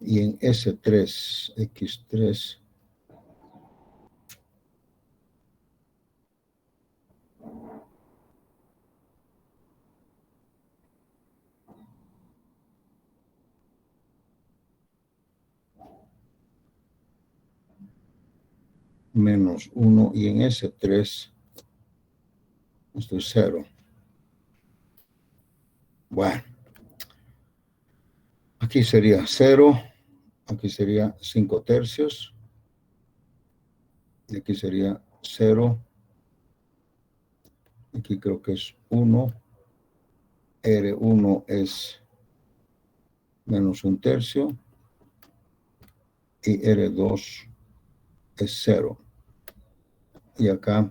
Y en S3, X3, menos 1 y en S3 esto es 0. Bueno, aquí sería 0, aquí sería 5 tercios, y aquí sería 0, aquí creo que es 1, R1 es menos 1 tercio, y R2 es 0. Y acá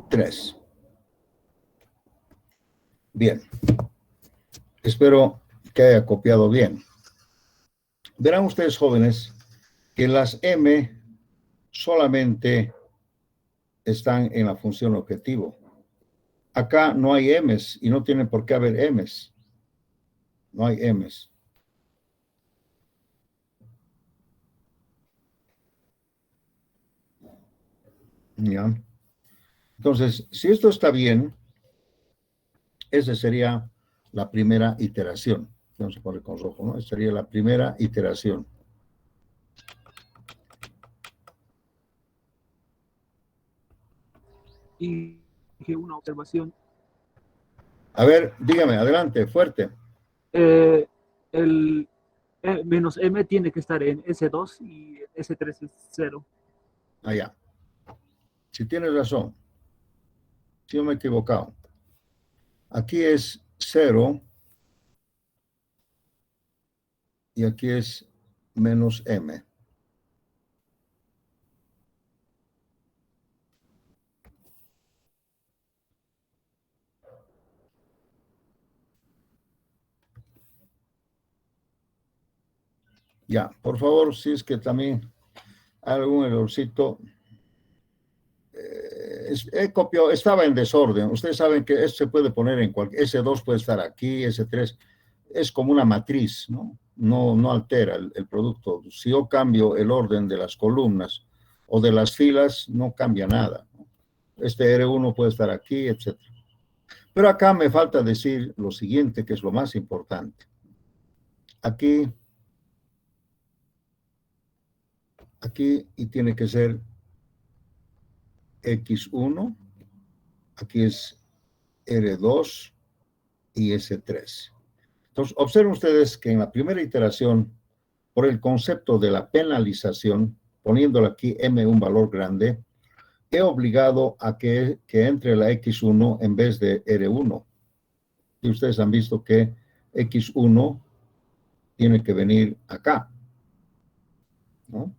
3. Bien, espero que haya copiado bien. Verán ustedes, jóvenes, que las M solamente están en la función objetivo. Acá no hay M's y no tiene por qué haber M's. No hay M's. ¿Ya? Entonces, si esto está bien, esa sería la primera iteración. Vamos a poner con rojo, ¿no? Esta sería la primera iteración. Y una observación. A ver, dígame, adelante, fuerte. El menos M tiene que estar en S2 y S3 es 0. Allá. Si tienes razón, si no me he equivocado. Aquí es 0 y aquí es menos M. Ya, por favor, si es que también hay algún errorcito. He copiado, estaba en desorden. Ustedes saben que esto se puede poner en cualquier, S2 puede estar aquí, S3, es como una matriz, ¿no? No altera el producto. Si yo cambio el orden de las columnas o de las filas, no cambia nada. Este R1 puede estar aquí, etc. Pero acá me falta decir lo siguiente, que es lo más importante. Aquí, y tiene que ser X1, aquí es R2 y S3. Entonces, observen ustedes que en la primera iteración, por el concepto de la penalización, poniéndole aquí M un valor grande, he obligado a que entre la X1 en vez de R1. Y ustedes han visto que X1 tiene que venir acá, ¿no?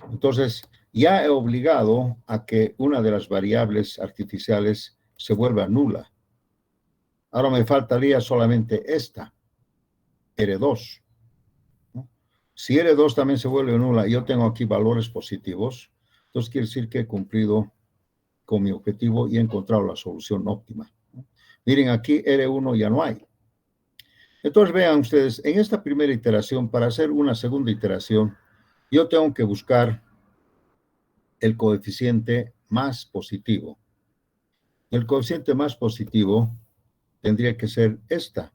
Entonces, ya he obligado a que una de las variables artificiales se vuelva nula. Ahora me faltaría solamente esta, R2. ¿No? Si R2 también se vuelve nula y yo tengo aquí valores positivos, entonces quiere decir que he cumplido con mi objetivo y he encontrado la solución óptima. Miren, aquí R1 ya no hay. Entonces vean ustedes, en esta primera iteración, para hacer una segunda iteración, yo tengo que buscar el coeficiente más positivo. El coeficiente más positivo tendría que ser esta.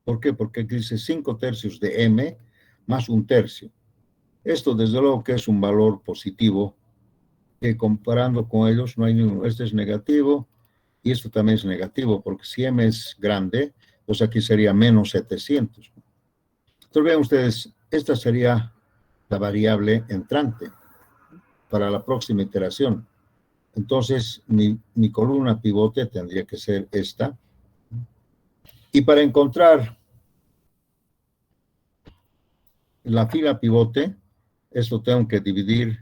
¿Por qué? Porque aquí dice 5 tercios de M más 1 tercio. Esto desde luego que es un valor positivo, que comparando con ellos no hay ninguno. Este es negativo y esto también es negativo, porque si M es grande, pues aquí sería menos 700. Entonces vean ustedes, esta sería la variable entrante para la próxima iteración. Entonces mi columna pivote tendría que ser esta. Y para encontrar la fila pivote, esto tengo que dividir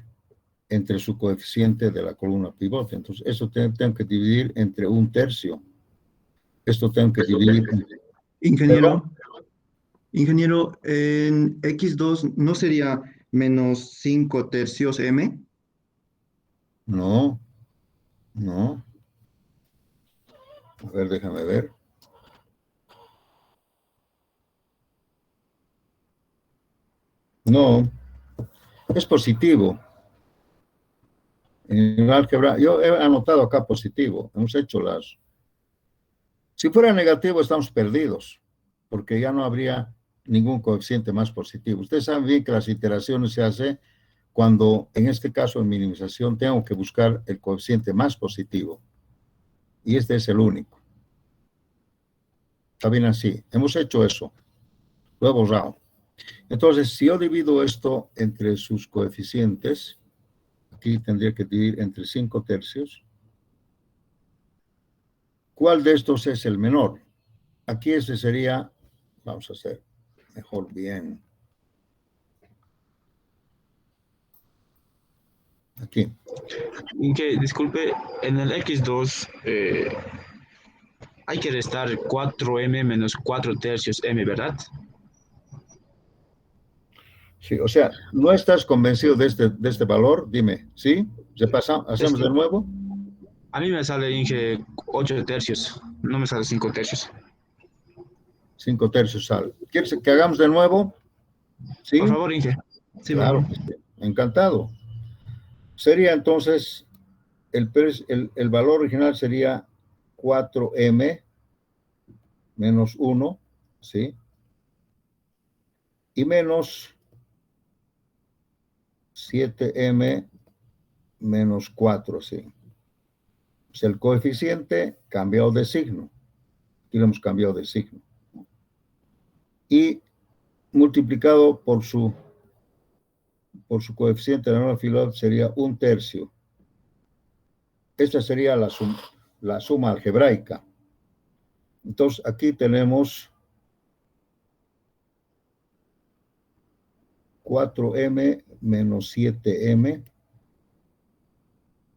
entre su coeficiente de la columna pivote. Entonces, esto tengo que dividir entre 1 tercio. Esto tengo que dividir... Ingeniero, ingeniero, en X2 ¿no sería menos 5 tercios M? No, no. A ver, déjame ver. No, es positivo. En álgebra, yo he anotado acá positivo. Hemos hecho las... Si fuera negativo, estamos perdidos, porque ya no habría ningún coeficiente más positivo. Ustedes saben bien que las iteraciones se hacen cuando en este caso en minimización tengo que buscar el coeficiente más positivo. Y este es el único. Está bien así. Hemos hecho eso. Lo he borrado. Entonces, si yo divido esto entre sus coeficientes, aquí tendría que dividir entre 5 tercios. ¿Cuál de estos es el menor? Aquí este sería, vamos a hacer mejor bien. Aquí. Inge, disculpe, en el X2 hay que restar 4m menos 4 tercios m, ¿verdad? Sí, o sea, ¿no estás convencido de este valor? Dime, ¿sí? ¿Hacemos de nuevo? A mí me sale, Inge, 8 tercios, no me sale 5 tercios. 5 tercios sale. ¿Quieres que hagamos de nuevo? ¿Sí? Por favor, Inge. Sí, Claro, por que sí. Encantado. Sería entonces, el valor original sería 4m menos 1, ¿sí? Y menos 7m menos 4, ¿sí? O sea, el coeficiente cambiado de signo. Aquí lo hemos cambiado de signo. Y multiplicado por su coeficiente de la nueva fila sería 1/3. Esta sería la suma algebraica. Entonces, aquí tenemos 4m menos 7m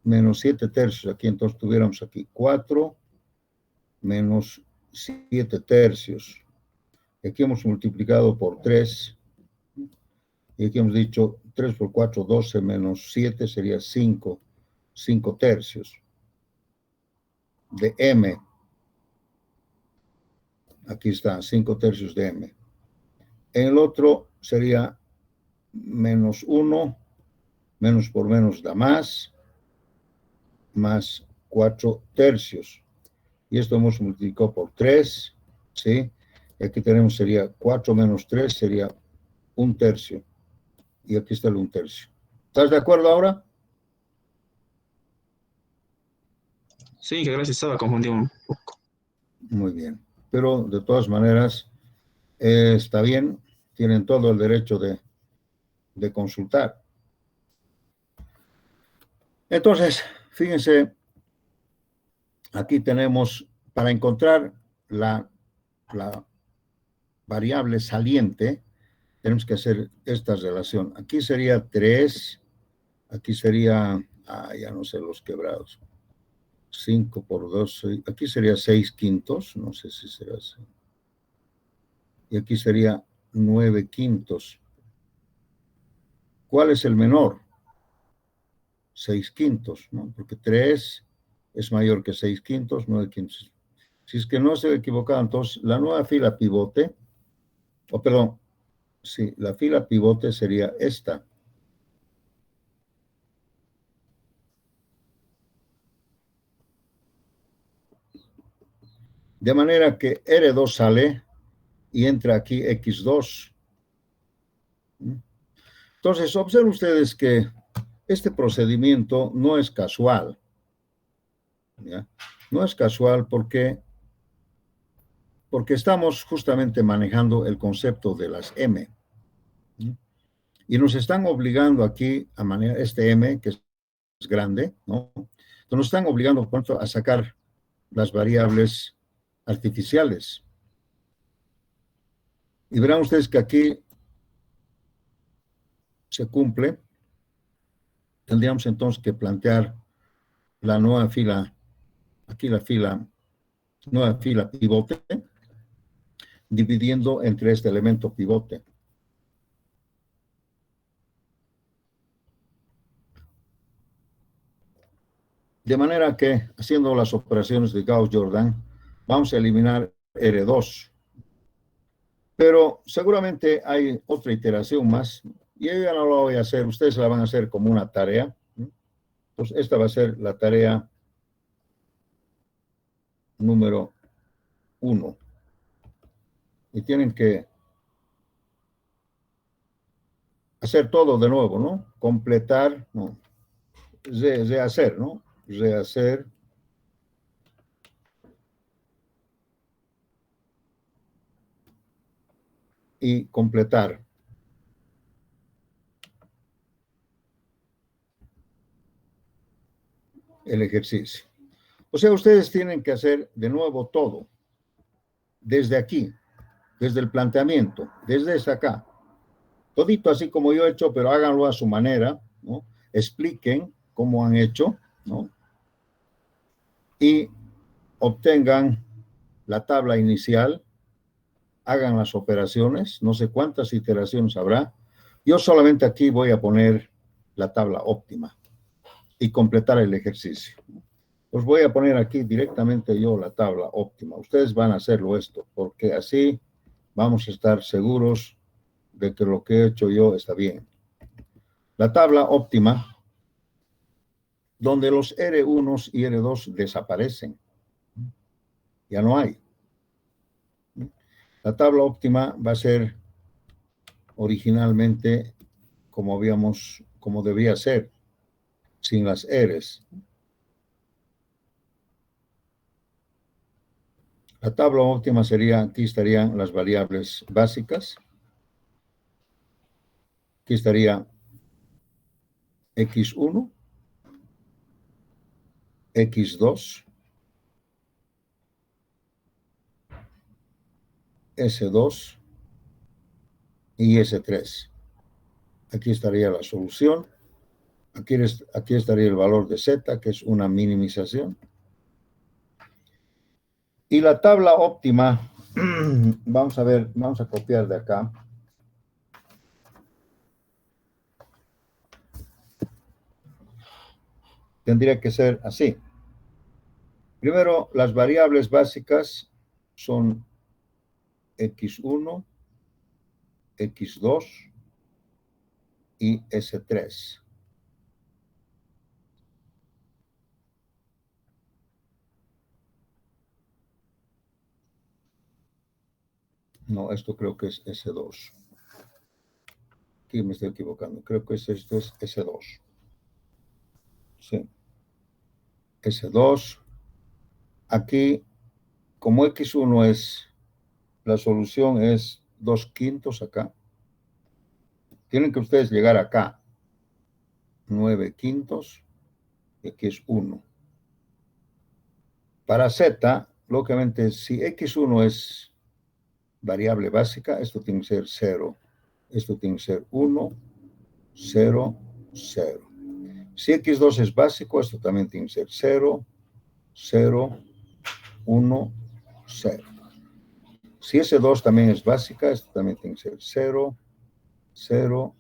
menos 7 tercios. Aquí entonces tuviéramos aquí 4 menos 7 tercios. Aquí hemos multiplicado por 3. Y aquí hemos dicho 3 por 4, 12 menos 7 sería 5 tercios de m. Aquí está, 5 tercios de m. En el otro sería menos 1, menos por menos da más 4 tercios. Y esto hemos multiplicado por 3, ¿sí? Y aquí tenemos, sería 4 menos 3, sería 1/3. Y aquí está el 1/3. ¿Estás de acuerdo ahora? Sí, Inge, gracias, estaba confundido un poco. Muy bien. Pero de todas maneras, está bien, tienen todo el derecho de consultar. Entonces, fíjense, aquí tenemos, para encontrar la variable saliente, tenemos que hacer esta relación. Aquí sería 3, aquí sería, ya no sé los quebrados, 5 por 2, aquí sería 6 quintos, no sé si será así. Y aquí sería 9 quintos. ¿Cuál es el menor? 6 quintos, ¿no? Porque 3 es mayor que 6 quintos, 9 quintos. Si es que no se he equivocado, entonces la nueva fila pivote, perdón, sí, la fila pivote sería esta. De manera que R2 sale y entra aquí X2. Entonces, observen ustedes que este procedimiento no es casual. ¿Ya? No es casual porque estamos justamente manejando el concepto de las M. Y nos están obligando aquí a manejar este M, que es grande, ¿no? Entonces nos están obligando, por tanto, a sacar las variables artificiales. Y verán ustedes que aquí se cumple. Tendríamos entonces que plantear la nueva fila, aquí la nueva fila pivote, dividiendo entre este elemento pivote. De manera que, haciendo las operaciones de Gauss-Jordan, vamos a eliminar R2. Pero seguramente hay otra iteración más, y yo ya no lo voy a hacer, ustedes la van a hacer como una tarea. Entonces, esta va a ser la tarea número 1. Y tienen que hacer todo de nuevo, ¿no? Completar, no. Rehacer, ¿no? Rehacer. Y completar. El ejercicio. O sea, ustedes tienen que hacer de nuevo todo. Desde aquí, desde el planteamiento, desde acá. Todito así como yo he hecho, pero háganlo a su manera, ¿no? Expliquen cómo han hecho, ¿no? Y obtengan la tabla inicial, hagan las operaciones, no sé cuántas iteraciones habrá. Yo solamente aquí voy a poner la tabla óptima y completar el ejercicio. Os voy a poner aquí directamente yo la tabla óptima. Ustedes van a hacerlo esto, porque así vamos a estar seguros de que lo que he hecho yo está bien. La tabla óptima, donde los R1 y R2 desaparecen. Ya no hay. La tabla óptima va a ser originalmente como debía ser, sin las R's. La tabla óptima sería, aquí estarían las variables básicas. Aquí estaría X1, X2, S2 y S3. Aquí estaría la solución. Aquí estaría el valor de Z, que es una minimización. Y la tabla óptima, vamos a ver, vamos a copiar de acá. Tendría que ser así. Primero, las variables básicas son X1, X2 y S3. No, esto creo que es S2. Aquí me estoy equivocando. Creo que esto es S2. Sí. S2. Aquí, como X1 es, la solución es 2/5 acá. Tienen que ustedes llegar acá. 9/5. Y aquí es 1. Para Z, lógicamente, si X1 es variable básica, esto tiene que ser 0. Esto tiene que ser 1, 0, 0. Si X2 es básico, esto también tiene que ser 0, 0, 1, 0. Si S2 también es básica, esto también tiene que ser 0, 0,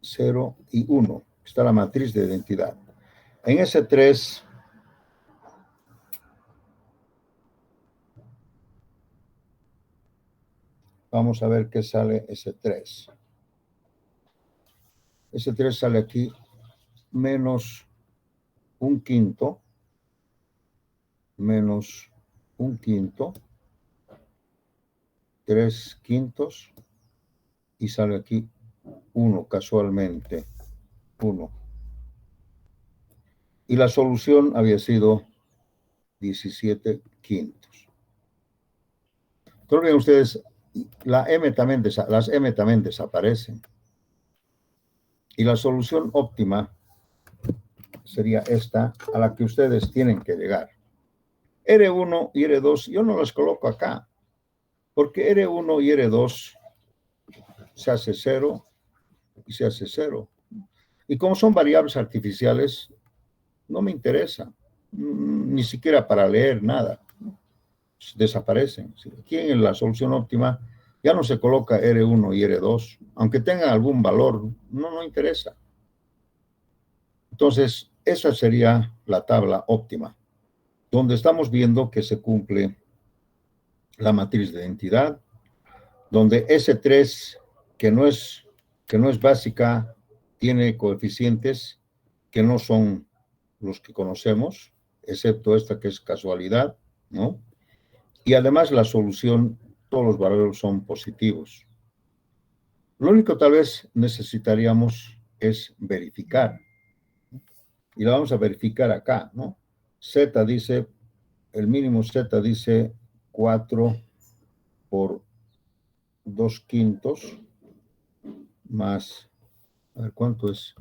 0 y 1. Está la matriz de identidad. En S3, vamos a ver qué sale S3. S3 sale aquí menos 1/5, menos 1/5, 3/5 y sale aquí 1 casualmente, 1. Y la solución había sido 17/5. Entonces, vean ustedes, las M también desaparecen. Y la solución óptima sería esta a la que ustedes tienen que llegar. R1 y R2, yo no las coloco acá, porque R1 y R2 se hace 0 y se hace 0. Y como son variables artificiales, no me interesa, ni siquiera para leer nada. Desaparecen. Aquí en la solución óptima ya no se coloca R1 y R2, aunque tengan algún valor, no interesa. Entonces, esa sería la tabla óptima, donde estamos viendo que se cumple la matriz de identidad, donde S3, que no es básica, tiene coeficientes que no son los que conocemos, excepto esta que es casualidad, ¿no? Y además la solución todos los valores son positivos. Lo único tal vez necesitaríamos es verificar. Y lo vamos a verificar acá, ¿no? Z dice, el mínimo Z dice 4 por 2/5 más, a ver, ¿cuánto es?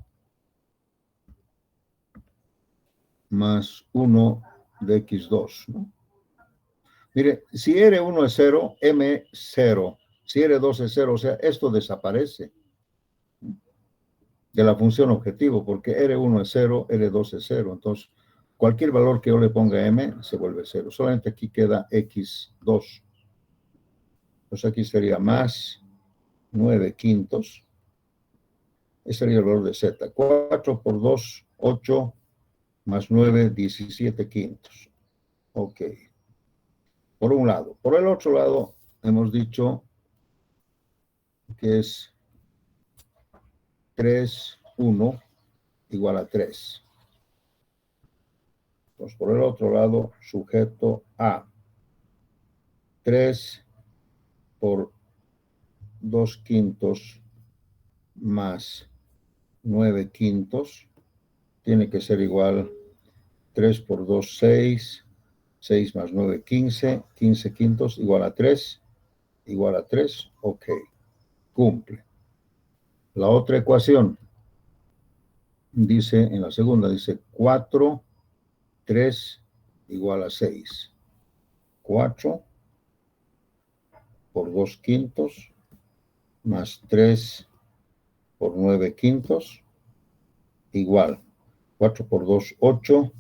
Más 1 de X2, ¿no? Mire, si R1 es 0, M es 0. Si R2 es 0, o sea, esto desaparece de la función objetivo, porque R1 es 0, R2 es 0. Entonces, cualquier valor que yo le ponga M se vuelve 0. Solamente aquí queda X2. Entonces aquí sería más 9/5. Ese sería el valor de Z. 4 por 2, 8, más 9, 17/5. Ok. Por un lado. Por el otro lado, hemos dicho que es 3, 1 igual a 3. Entonces, por el otro lado, sujeto A. 3 por 2/5 más 9/5 tiene que ser igual 3 por 2, 6. 6 más 9, 15. 15/5 igual a 3. Igual a 3. Ok. Cumple. La otra ecuación dice, en la segunda, dice 4, 3 igual a 6. 4 por 2/5 más 3 por 9/5 igual 4 por 2, 8,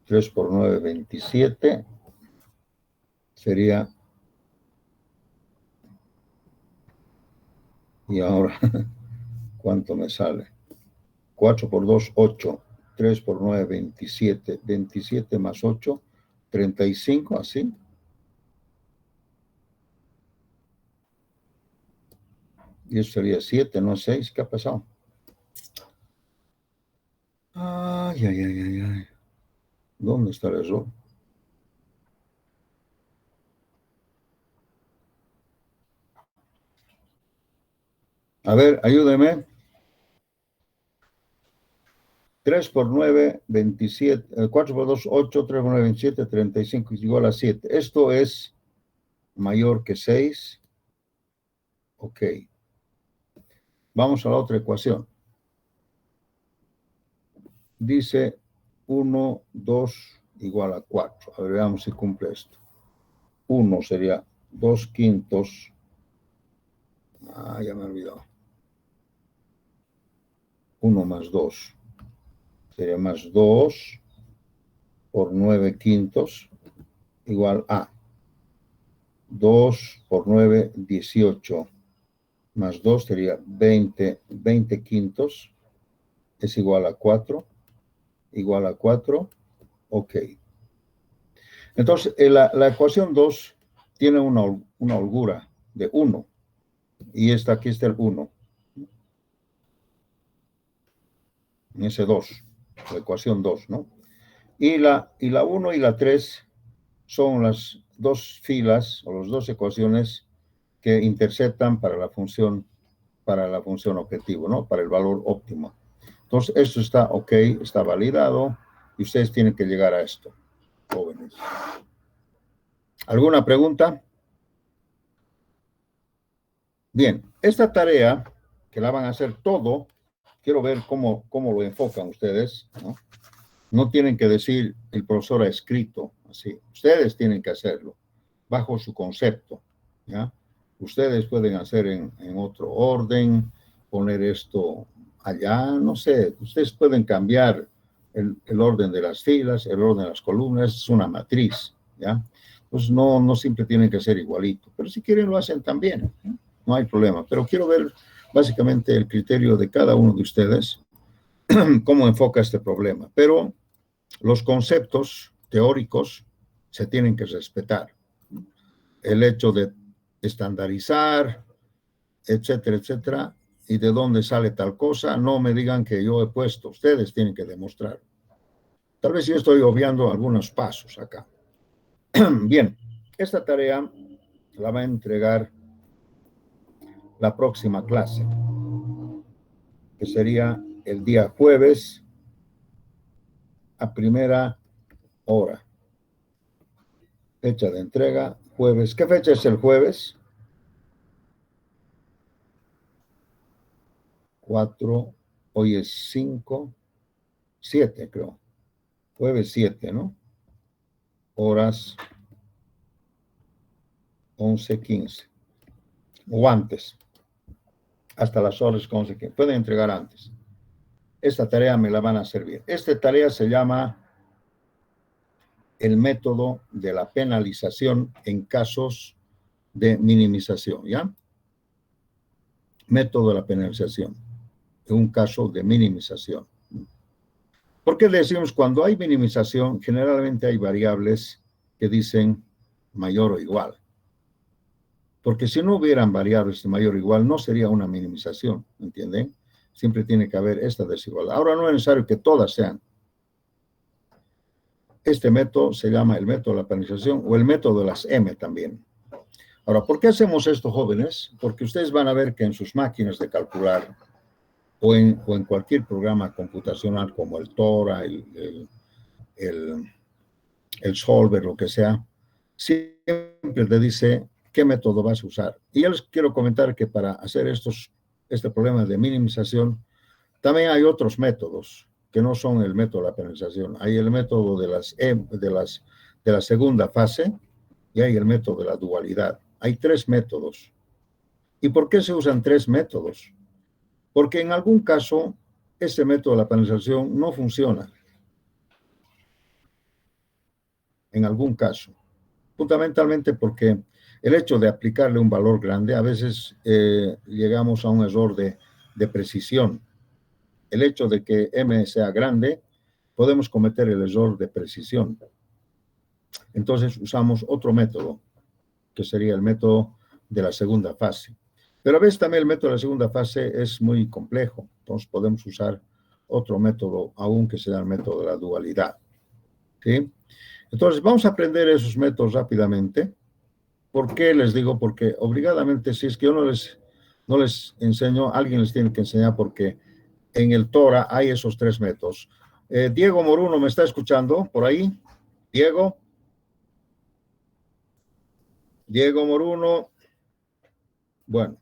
3 por 9, 27, sería, y ahora, ¿cuánto me sale? 4 por 2, 8, 3 por 9, 27, 27 más 8, 35, así. Y eso sería 7, no 6. ¿Qué ha pasado? Ay, ay, ay, ay, ay. ¿Dónde está el error? A ver, ayúdeme. 3 por 9, 27. 4 por 2, 8. 3 por 9, 27. 35 es igual a 7. Esto es mayor que 6. Ok. Vamos a la otra ecuación. Dice 1, 2 igual a 4. A ver, veamos si cumple esto. 1 sería 2/5. Ya me he olvidado. 1 más 2 sería más 2 por 9/5 igual a 2 por 9, 18. Más 2 sería 20, 20/5 es igual a 4. Igual a 4. Ok. Entonces, la ecuación 2 tiene una holgura de 1. Y aquí está el 1. En ese 2. La ecuación 2, ¿no? Y la 1 y la 3 son las dos filas o las dos ecuaciones que interceptan para la función objetivo, ¿no? Para el valor óptimo. Entonces, esto está ok, está validado, y ustedes tienen que llegar a esto, jóvenes. ¿Alguna pregunta? Bien, esta tarea, que la van a hacer todo, quiero ver cómo lo enfocan ustedes, ¿no? No tienen que decir, el profesor ha escrito, así. Ustedes tienen que hacerlo, bajo su concepto, ¿ya? Ustedes pueden hacer en otro orden, poner esto allá, no sé. Ustedes pueden cambiar el orden de las filas, el orden de las columnas, es una matriz, ¿ya? Pues no siempre tienen que ser igualito, pero si quieren lo hacen también, ¿eh? No hay problema. Pero quiero ver básicamente el criterio de cada uno de ustedes, cómo enfoca este problema. Pero los conceptos teóricos se tienen que respetar. El hecho de estandarizar, etcétera, etcétera, y de dónde sale tal cosa, no me digan que yo he puesto, ustedes tienen que demostrar. Tal vez yo estoy obviando algunos pasos acá. Bien, esta tarea la va a entregar la próxima clase, que sería el día jueves a primera hora. Fecha de entrega, jueves. ¿Qué fecha es el jueves? 4, hoy es 5, 7 creo. Jueves 7, ¿no? Horas 11:15. O antes. Hasta las horas 11:15. Pueden entregar antes. Esta tarea me la van a servir. Esta tarea se llama el método de la penalización en casos de minimización, ¿ya? Método de la penalización en un caso de minimización. ¿Por qué decimos cuando hay minimización? Generalmente hay variables que dicen mayor o igual. Porque si no hubieran variables de mayor o igual, no sería una minimización, ¿entienden? Siempre tiene que haber esta desigualdad. Ahora no es necesario que todas sean. Este método se llama el método de la penalización o el método de las M también. Ahora, ¿por qué hacemos esto, jóvenes? Porque ustedes van a ver que en sus máquinas de calcular o en cualquier programa computacional como el Tora, el Solver, lo que sea, siempre te dice qué método vas a usar. Y yo les quiero comentar que para hacer este problema de minimización, también hay otros métodos que no son el método de la penalización. Hay el método de la segunda fase y hay el método de la dualidad. Hay 3 métodos. ¿Y por qué se usan 3 métodos? Porque en algún caso, este método de la penalización no funciona. En algún caso. Fundamentalmente porque el hecho de aplicarle un valor grande, a veces llegamos a un error de precisión. El hecho de que M sea grande, podemos cometer el error de precisión. Entonces usamos otro método, que sería el método de la segunda fase. Pero a veces también el método de la segunda fase es muy complejo. Entonces podemos usar otro método, aún que sea el método de la dualidad. ¿Sí? Entonces vamos a aprender esos métodos rápidamente. ¿Por qué les digo? Porque obligadamente, si es que yo no les enseño, alguien les tiene que enseñar, porque en el Tora hay esos 3 métodos. Diego Moruno, ¿me está escuchando por ahí? Diego Moruno. Bueno,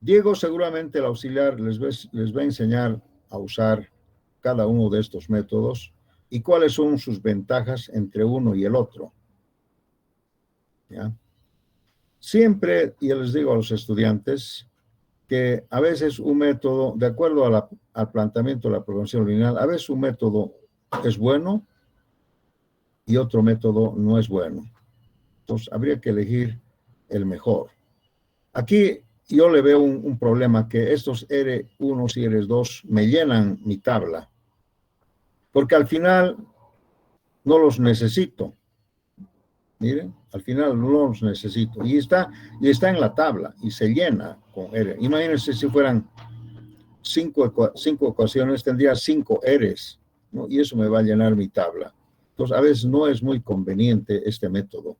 Diego seguramente el auxiliar les va a enseñar a usar cada uno de estos métodos y cuáles son sus ventajas entre uno y el otro. ¿Ya? Siempre, y les digo a los estudiantes, que a veces un método, de acuerdo al planteamiento de la programación lineal, a veces un método es bueno y otro método no es bueno. Entonces, habría que elegir el mejor. Aquí yo le veo un problema, que estos R1 y R2 me llenan mi tabla, porque al final no los necesito. Miren, al final no los necesito. Y está en la tabla y se llena con R. Imagínense si fueran 5 ecuaciones, tendría 5 R's, ¿no? Y eso me va a llenar mi tabla. Entonces, a veces no es muy conveniente este método.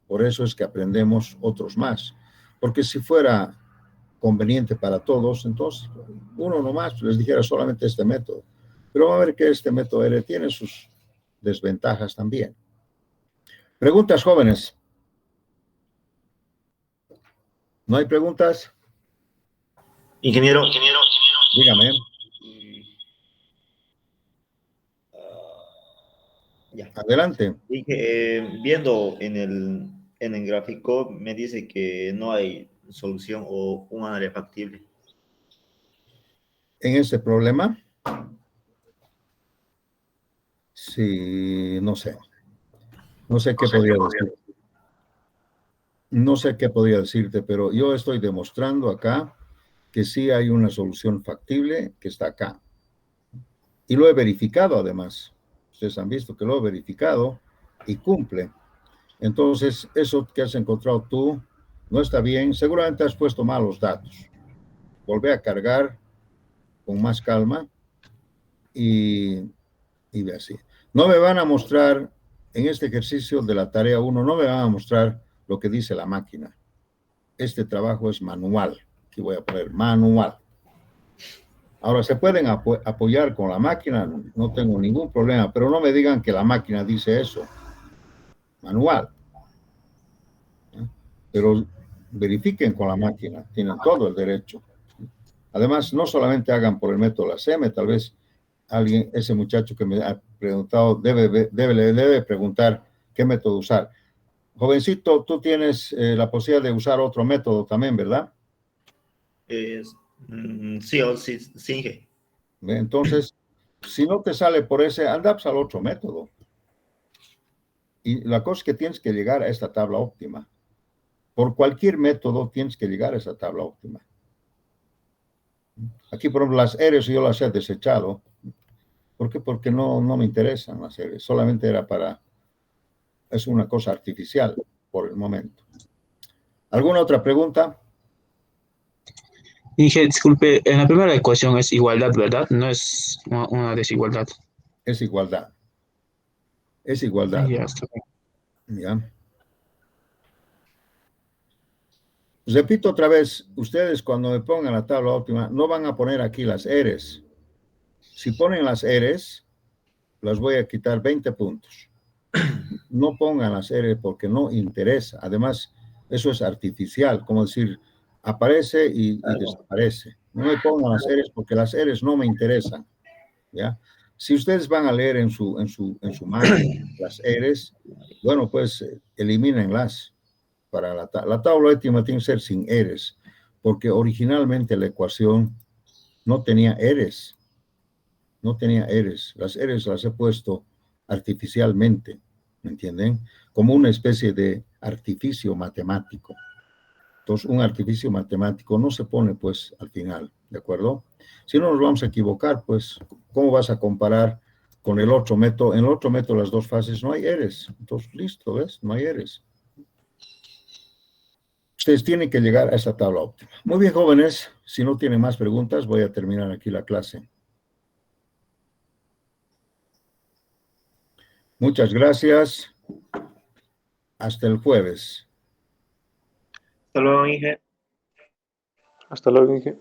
Por eso es que aprendemos otros más. Porque si fuera conveniente para todos, entonces uno nomás les dijera solamente este método. Pero va a ver que este método R tiene sus desventajas también. ¿Preguntas, jóvenes? ¿No hay preguntas? Ingeniero. Dígame. Ya. Adelante. Viendo en el gráfico, me dice que no hay solución o un área factible. En ese problema, sí, no sé. No sé qué podría decir. No sé qué podría decirte, pero yo estoy demostrando acá que sí hay una solución factible que está acá. Y lo he verificado además. Ustedes han visto que lo he verificado y cumple. Entonces, eso que has encontrado tú no está bien. Seguramente has puesto mal los datos. Volvé a cargar con más calma y ve así. No me van a mostrar, en este ejercicio de la tarea 1, no me van a mostrar lo que dice la máquina. Este trabajo es manual. Aquí voy a poner manual. Ahora, se pueden apoyar con la máquina, no tengo ningún problema, pero no me digan que la máquina dice eso. Manual. Pero verifiquen con la máquina, tienen todo el derecho. Además, no solamente hagan por el método LACM, tal vez alguien, ese muchacho que me ha preguntado, debe preguntar qué método usar. Jovencito, tú tienes la posibilidad de usar otro método también, ¿verdad? Sí, Inge. Entonces, si no te sale por ese, anda al otro método. Y la cosa es que tienes que llegar a esta tabla óptima. Por cualquier método tienes que llegar a esa tabla óptima. Aquí, por ejemplo, las R's yo las he desechado. ¿Por qué? Porque no me interesan las R's. Solamente era es una cosa artificial por el momento. ¿Alguna otra pregunta? Inge, disculpe, en la primera ecuación es igualdad, ¿verdad? No es una desigualdad. Es igualdad. Es igualdad. Ya está. ¿Ya? Repito otra vez, ustedes cuando me pongan la tabla óptima, no van a poner aquí las R's. Si ponen las R's, las voy a quitar 20 puntos. No pongan las R's porque no interesa. Además, eso es artificial, como decir, aparece y desaparece. No me pongan las R's porque las R's no me interesan. ¿Ya? Si ustedes van a leer en su máquina las R's, bueno, pues elimínenlas. Para la tabla óptima tiene que ser sin R's, porque originalmente la ecuación no tenía R's. No tenía R's. Las R's las he puesto artificialmente, ¿me entienden? Como una especie de artificio matemático. Entonces, un artificio matemático no se pone, pues, al final, ¿de acuerdo? Si no nos vamos a equivocar, pues, ¿cómo vas a comparar con el otro método? En el otro método, las dos fases, no hay R's. Entonces, listo, ¿ves? No hay R's. Ustedes tienen que llegar a esta tabla óptima. Muy bien, jóvenes. Si no tienen más preguntas, voy a terminar aquí la clase. Muchas gracias. Hasta el jueves. Hasta luego, Inge. Hasta luego, Inge.